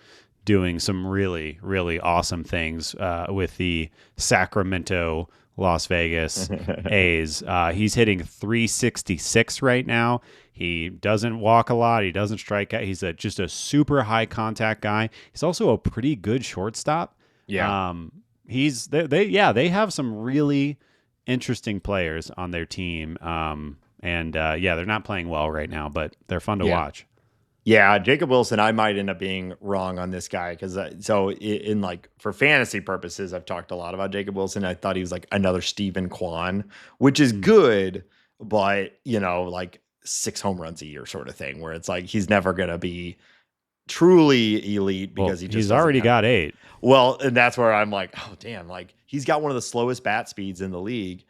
doing some really, really awesome things with the Sacramento, Las Vegas A's. He's hitting 366 right now. He doesn't walk a lot. He doesn't strike out. He's just a super high contact guy. He's also a pretty good shortstop. Yeah. They have some really interesting players on their team. They're not playing well right now, but they're fun to watch. Yeah, Jacob Wilson, I might end up being wrong on this guy because for fantasy purposes, I've talked a lot about Jacob Wilson. I thought he was like another Stephen Kwan, which is good. but like 6 home runs a year sort of thing, where it's like he's never going to be truly elite because he's already got 8. Well, and that's where I'm like, oh damn, like he's got one of the slowest bat speeds in the league.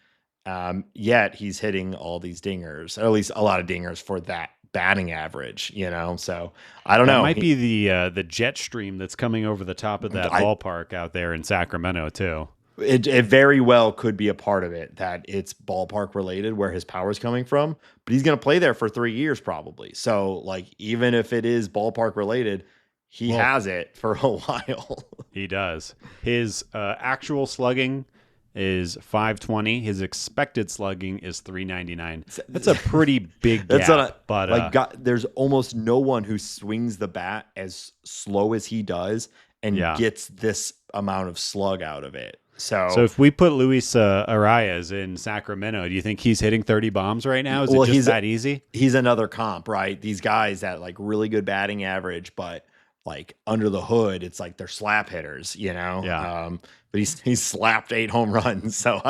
Yet he's hitting all these dingers, or at least a lot of dingers for that batting average, So I don't know. It might be the jet stream that's coming over the top of that ballpark out there in Sacramento too. It very well could be a part of it, that it's ballpark related where his power is coming from, but he's going to play there for 3 years probably. So like, even if it is ballpark related, he has it for a while. He does. His actual slugging is 520. His expected slugging is 399. That's a pretty big gap. There's almost no one who swings the bat as slow as he does and gets this amount of slug out of it. So if we put Luis Arias in Sacramento, do you think he's hitting 30 bombs right now? Is it just that easy? He's another comp, right? These guys that like really good batting average, but like under the hood, it's like they're slap hitters, Yeah. But he's slapped 8 home runs, so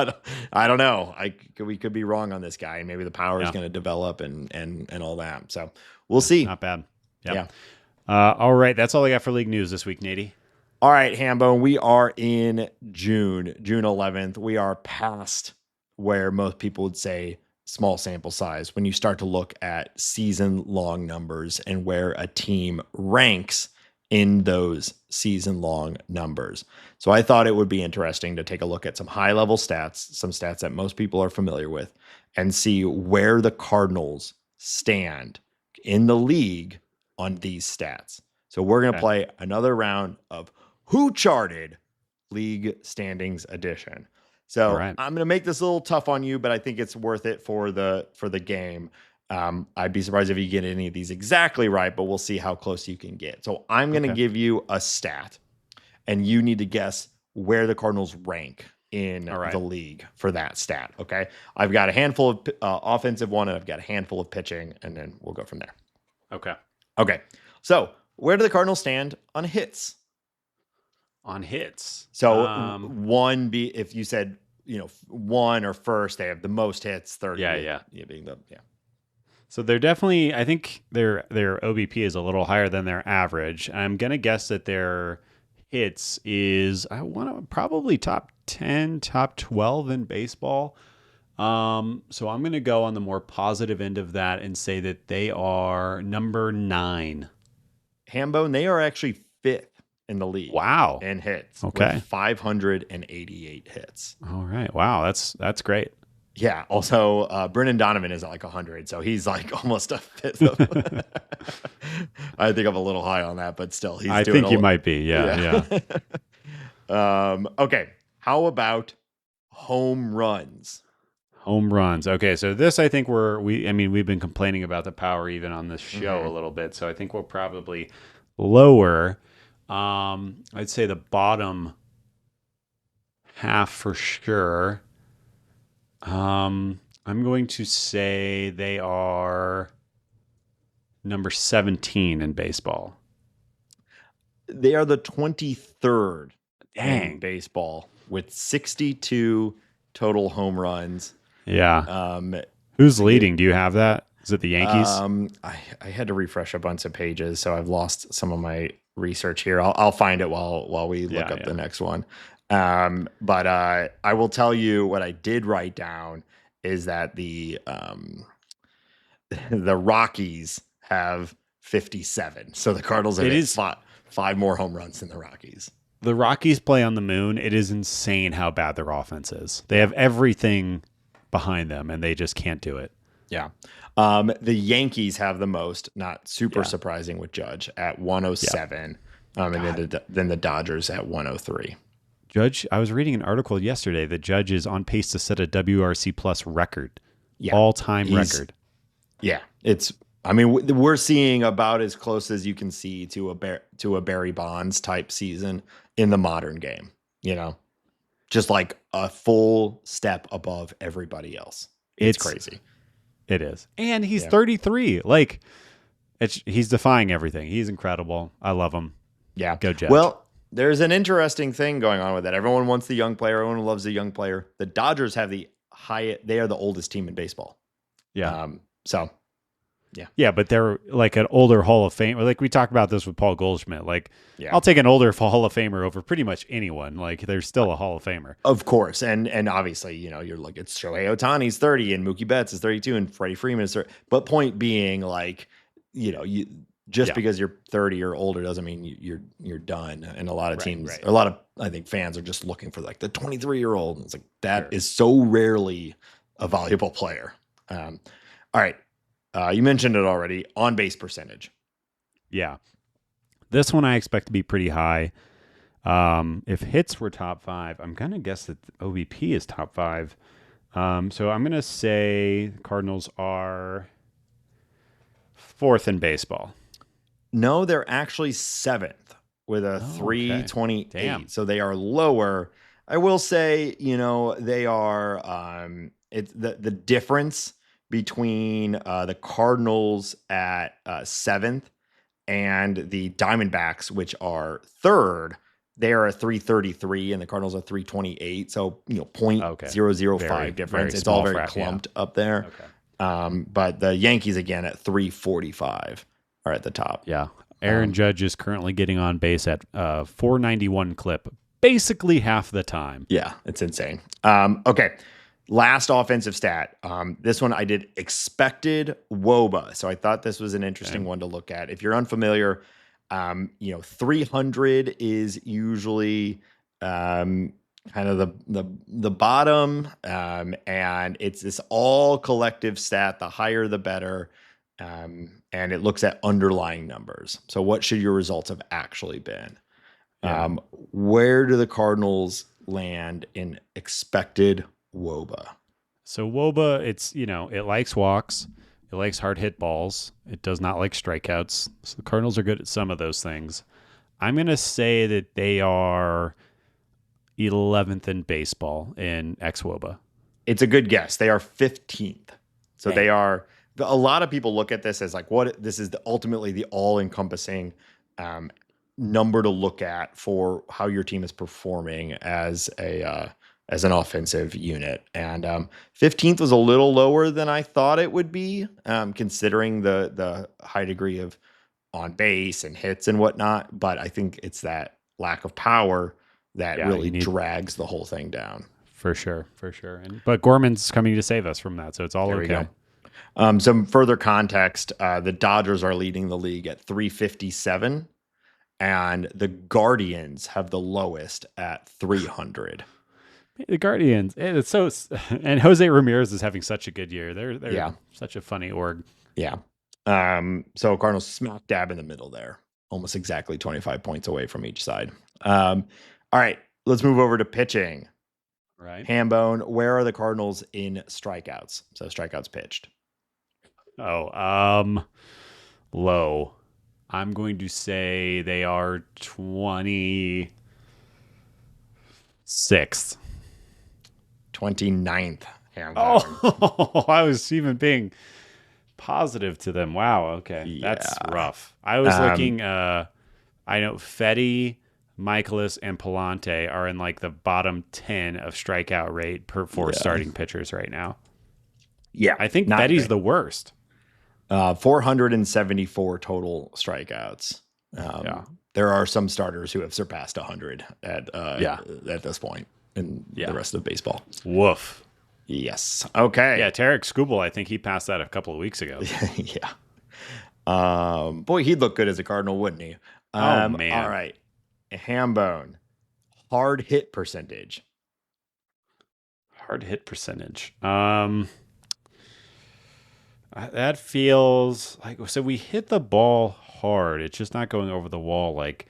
I don't know. We could be wrong on this guy, and maybe the power is going to develop and all that. So we'll see. Not bad. Yep. Yeah. All right, that's all I got for league news this week, Nady. All right, Hambone, we are in June 11th. We are past where most people would say small sample size when you start to look at season-long numbers and where a team ranks in those season-long numbers. So I thought it would be interesting to take a look at some high-level stats, some stats that most people are familiar with, and see where the Cardinals stand in the league on these stats. So we're going to play another round of Who Charted League Standings Edition. So I'm going to make this a little tough on you, but I think it's worth it for the game. I'd be surprised if you get any of these exactly right, but we'll see how close you can get. So I'm going to give you a stat, and you need to guess where the Cardinals rank in the league for that stat. Okay. I've got a handful of offensive one, and I've got a handful of pitching, and then we'll go from there. Okay. So where do the Cardinals stand on hits? On hits. So if you said, one or first, they have the most hits, third. Being So they're definitely, I think their OBP is a little higher than their average. I'm going to guess that their hits is, probably top 10, top 12 in baseball. So I'm going to go on the more positive end of that and say that they are number 9. Hambone, they are actually 5th in the league. Wow. In hits. Okay. With 588 hits. All right. Wow. That's great. Yeah. Also, Brennan Donovan is at like 100, so he's like almost a 5th. I think I'm a little high on that, but still, I think you might be. Yeah. Okay. How about home runs? Home runs. Okay, so this I think we've been complaining about the power even on this show a little bit, so I think we're probably lower. I'd say the bottom half for sure. I'm going to say they are number 17 in baseball. They are the 23rd in baseball with 62 total home runs. Yeah. Who's leading? Do you have that? Is it the Yankees? I had to refresh a bunch of pages, so I've lost some of my research here. I'll find it while we look up the next one. But I will tell you what I did write down is that the Rockies have 57. So the Cardinals have 5 more home runs than the Rockies. The Rockies play on the moon. It is insane how bad their offense is. They have everything behind them, and they just can't do it. Yeah. The Yankees have the most, not super surprising with Judge at 107. And then the Dodgers at 103. Judge, I was reading an article yesterday that Judge is on pace to set a WRC plus record, all-time record. Yeah, we're seeing about as close as you can see to a Barry Bonds type season in the modern game. Just like a full step above everybody else. It's crazy. It is, and he's 33. Like, he's defying everything. He's incredible. I love him. Yeah, go Judge. Well, there's an interesting thing going on with that. Everyone wants the young player. Everyone loves the young player. The Dodgers have the highest. They are the oldest team in baseball. Yeah. So Yeah, but they're like an older Hall of Fame. Like we talked about this with Paul Goldschmidt. Like yeah, I'll take an older Hall of Famer over pretty much anyone. Like there's still a Hall of Famer. of course, and obviously, you're like, it's Shohei Ohtani's 30 and Mookie Betts is 32 and Freddie Freeman is 30. But point being, like, you just because you're 30 or older doesn't mean you're done. And a lot of teams, a lot of, I think, fans are just looking for like the 23-year-old. It's like that is so rarely a valuable player. All right. You mentioned it already, on base percentage. Yeah. This one I expect to be pretty high. If hits were top 5, I'm going to guess that OBP is top 5. So I'm going to say Cardinals are 4th in baseball. No, they're actually 7th with a 328. Damn. So they are lower. I will say, they are it's the difference between the Cardinals at 7th and the Diamondbacks, which are 3rd. They are a 333 and the Cardinals are 328. So, 0.005 difference. It's all very clumped up there. Okay. But the Yankees, again, at 345 are at the top. Yeah. Aaron Judge is currently getting on base at 491 clip, basically half the time. Yeah, it's insane. Okay. Last offensive stat. This one I did expected WOBA. So I thought this was an interesting one to look at. If you're unfamiliar, 300 is usually kind of the bottom, and it's this all collective stat. The higher, the better. And it looks at underlying numbers. So what should your results have actually been? Yeah. Where do the Cardinals land in expected WOBA? So WOBA, it's, it likes walks. It likes hard hit balls. It does not like strikeouts. So the Cardinals are good at some of those things. I'm going to say that they are 11th in baseball in xWOBA. It's a good guess. They are 15th. So they are, a lot of people look at this as like, this is ultimately the all-encompassing number to look at for how your team is performing as an offensive unit. And 15th was a little lower than I thought it would be, considering the high degree of on base and hits and whatnot. But I think it's that lack of power that really drags the whole thing down. For sure. But Gorman's coming to save us from that, so it's all okay. There we go. Some further context, the Dodgers are leading the league at 357, and the Guardians have the lowest at 300. The Guardians, it's so, and Jose Ramirez is having such a good year. They're such a funny org. Yeah. So Cardinals smack dab in the middle there, almost exactly 25 points away from each side. All right, let's move over to pitching. Right. Hambone, where are the Cardinals in strikeouts? So strikeouts pitched. Low. I'm going to say they are 26th. 29th. Oh, I was even being positive to them. Wow. Okay. Yeah. That's rough. I was looking, I know Fetty, Michaelis, and Palante are in like the bottom 10 of strikeout rate for starting pitchers right now. Yeah. I think Fetty's the worst. 474 total strikeouts. There are some starters who have surpassed 100 at this point in the rest of baseball. Woof. Yes. Okay. Yeah, Tarek Skubal, I think he passed that a couple of weeks ago. Yeah. Boy, he'd look good as a Cardinal, wouldn't he? Oh, man. All right. Hambone. Hard hit percentage. Hard hit percentage. That feels like, so we hit the ball hard. It's just not going over the wall. Like,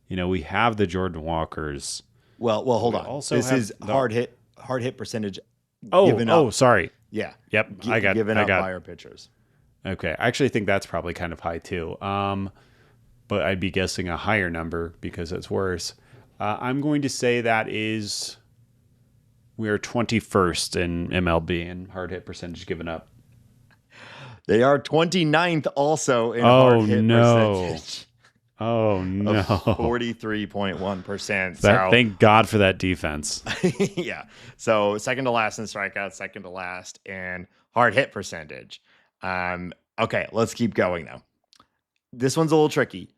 we have the Jordan Walkers. Well, hold on. This is hard hit percentage. Sorry. Yeah. Yep. Given up by our pitchers. Okay. I actually think that's probably kind of high too. But I'd be guessing a higher number because it's worse. I'm going to say we are 21st in MLB in hard hit percentage given up. They are 29th also in hard hit percentage. Oh, no. 43.1%. Thank God for that defense. Yeah. So second to last in strikeouts, second to last in hard hit percentage. Okay, let's keep going though. This one's a little tricky.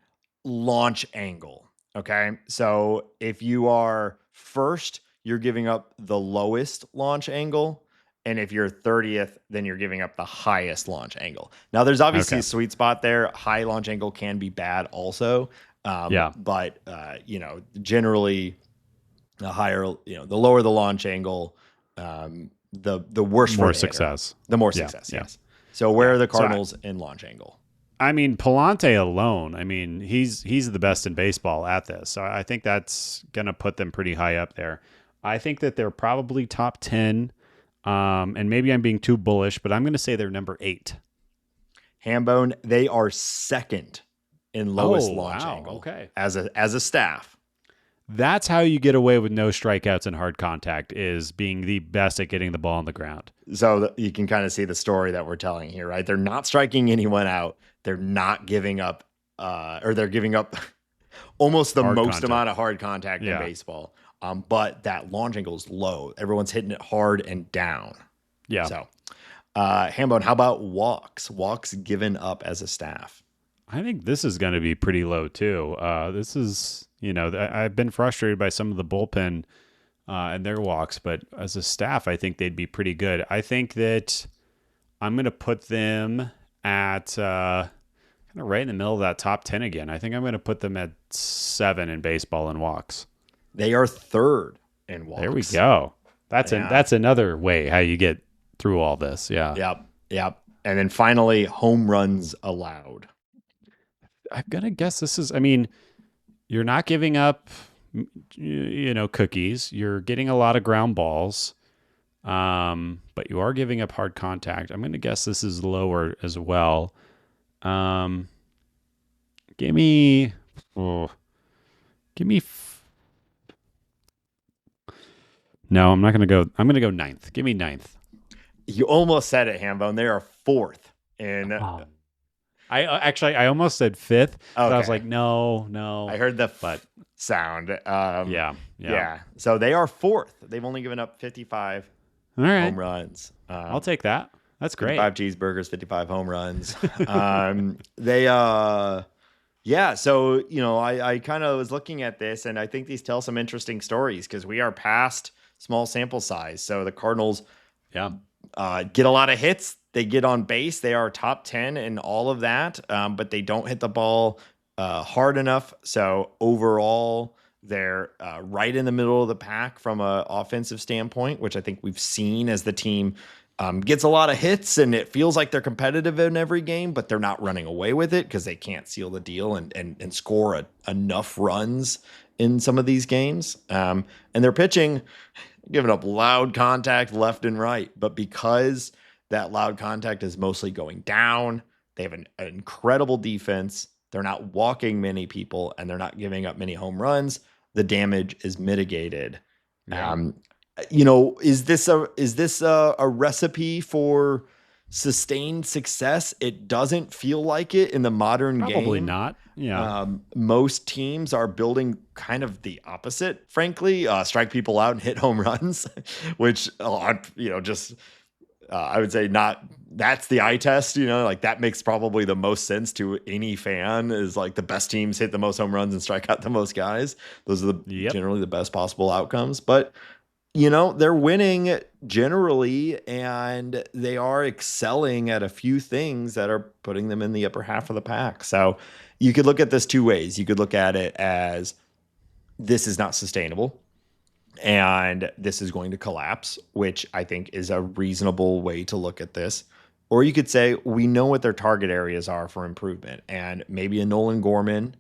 Launch angle. Okay. So if you are first, you're giving up the lowest launch angle. And if you're 30th, then you're giving up the highest launch angle. Now, there's obviously a sweet spot there. High launch angle can be bad also. But, generally, the higher, the lower the launch angle, the worse more for success. The more success, yes. So where are the Cardinals in launch angle? I mean, Palante alone, I mean, he's the best in baseball at this. So I think that's going to put them pretty high up there. I think that they're probably top 10. And maybe I'm being too bullish, but I'm going to say they're number 8. Hambone, they are second in lowest launch angle. Okay. As a staff. That's how you get away with no strikeouts and hard contact, is being the best at getting the ball on the ground. So you can kind of see the story that we're telling here, right? They're not striking anyone out. They're not giving up, or they're giving up almost the most amount of hard contact in baseball. But that launch angle is low. Everyone's hitting it hard and down. Yeah. So, Hambone, how about walks? Walks given up as a staff. I think this is going to be pretty low too. This is, I've been frustrated by some of the bullpen and their walks, but as a staff, I think they'd be pretty good. I think that I'm going to put them at kind of right in the middle of that top 10 again. I think I'm going to put them at 7 in baseball and walks. They are third in walks. There we go. That's another way how you get through all this. Yeah. Yep. And then finally, home runs allowed. I'm going to guess this is, you're not giving up, cookies. You're getting a lot of ground balls, but you are giving up hard contact. I'm going to guess this is lower as well. Give me. No, I'm not going to go. I'm going to go 9th. Give me 9th. You almost said it, Hambone. They are 4th in. I almost said 5th, but I was like, no. I heard the sound. Yeah. So they are 4th. They've only given up 55 home runs. I'll take that. That's great. 55 cheeseburgers, 55 home runs. So, I kind of was looking at this, and I think these tell some interesting stories because we are past small sample size. So the Cardinals get a lot of hits. They get on base. They are top 10 in all of that, but they don't hit the ball hard enough. So overall, they're right in the middle of the pack from an offensive standpoint, which I think we've seen as the team gets a lot of hits, and it feels like they're competitive in every game, but they're not running away with it because they can't seal the deal and score enough runs in some of these games. And they're pitching, giving up loud contact left and right. But because that loud contact is mostly going down, they have an incredible defense. They're not walking many people, and they're not giving up many home runs. The damage is mitigated. Yeah. Is this a recipe for sustained success? It doesn't feel like it in the modern game. Probably not. Yeah. Most teams are building kind of the opposite, frankly, strike people out and hit home runs, which, I would say not. That's the eye test, like that makes probably the most sense to any fan, is like the best teams hit the most home runs and strike out the most guys. Those are generally the best possible outcomes. But they're winning generally, and they are excelling at a few things that are putting them in the upper half of the pack. So you could look at this two ways. You could look at it as this is not sustainable and this is going to collapse, which I think is a reasonable way to look at this. Or you could say, we know what their target areas are for improvement, and maybe a Nolan Gorman,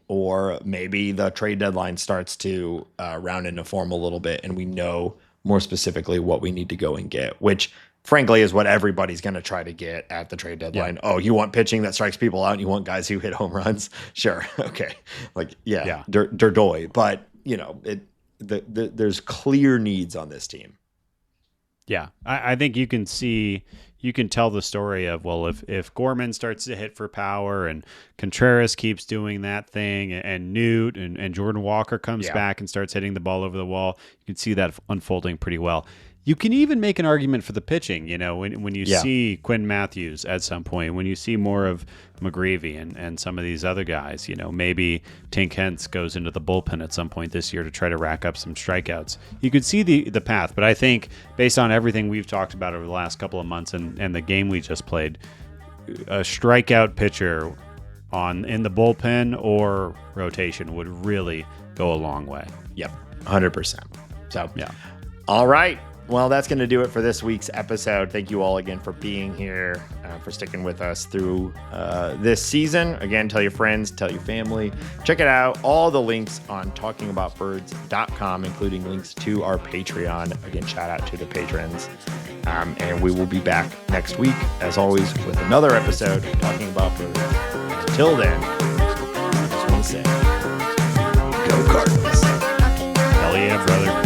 or maybe the trade deadline starts to round into form a little bit, and we know more specifically what we need to go and get, which frankly is what everybody's going to try to get at the trade deadline. Yeah. Oh, you want pitching that strikes people out, and you want guys who hit home runs? Sure. Okay. Derdoy. But, there's clear needs on this team. Yeah. I think you can tell the story of, well, if Gorman starts to hit for power and Contreras keeps doing that thing, and Newt and Jordan Walker comes back and starts hitting the ball over the wall, you can see that unfolding pretty well. You can even make an argument for the pitching, when you see Quinn Matthews at some point, when you see more of McGreevy and some of these other guys, maybe Tink Hence goes into the bullpen at some point this year to try to rack up some strikeouts. You could see the path, but I think based on everything we've talked about over the last couple of months and the game we just played, a strikeout pitcher in the bullpen or rotation would really go a long way. Yep, 100%. So, yeah. All right. Well, that's going to do it for this week's episode. Thank you all again for being here, for sticking with us through this season. Again, tell your friends, tell your family. Check it out. All the links on talkingaboutbirds.com, including links to our Patreon. Again, shout out to the patrons. And we will be back next week, as always, with another episode talking about birds. Until then, I just want to say, go Cardinals. Hell yeah, brother.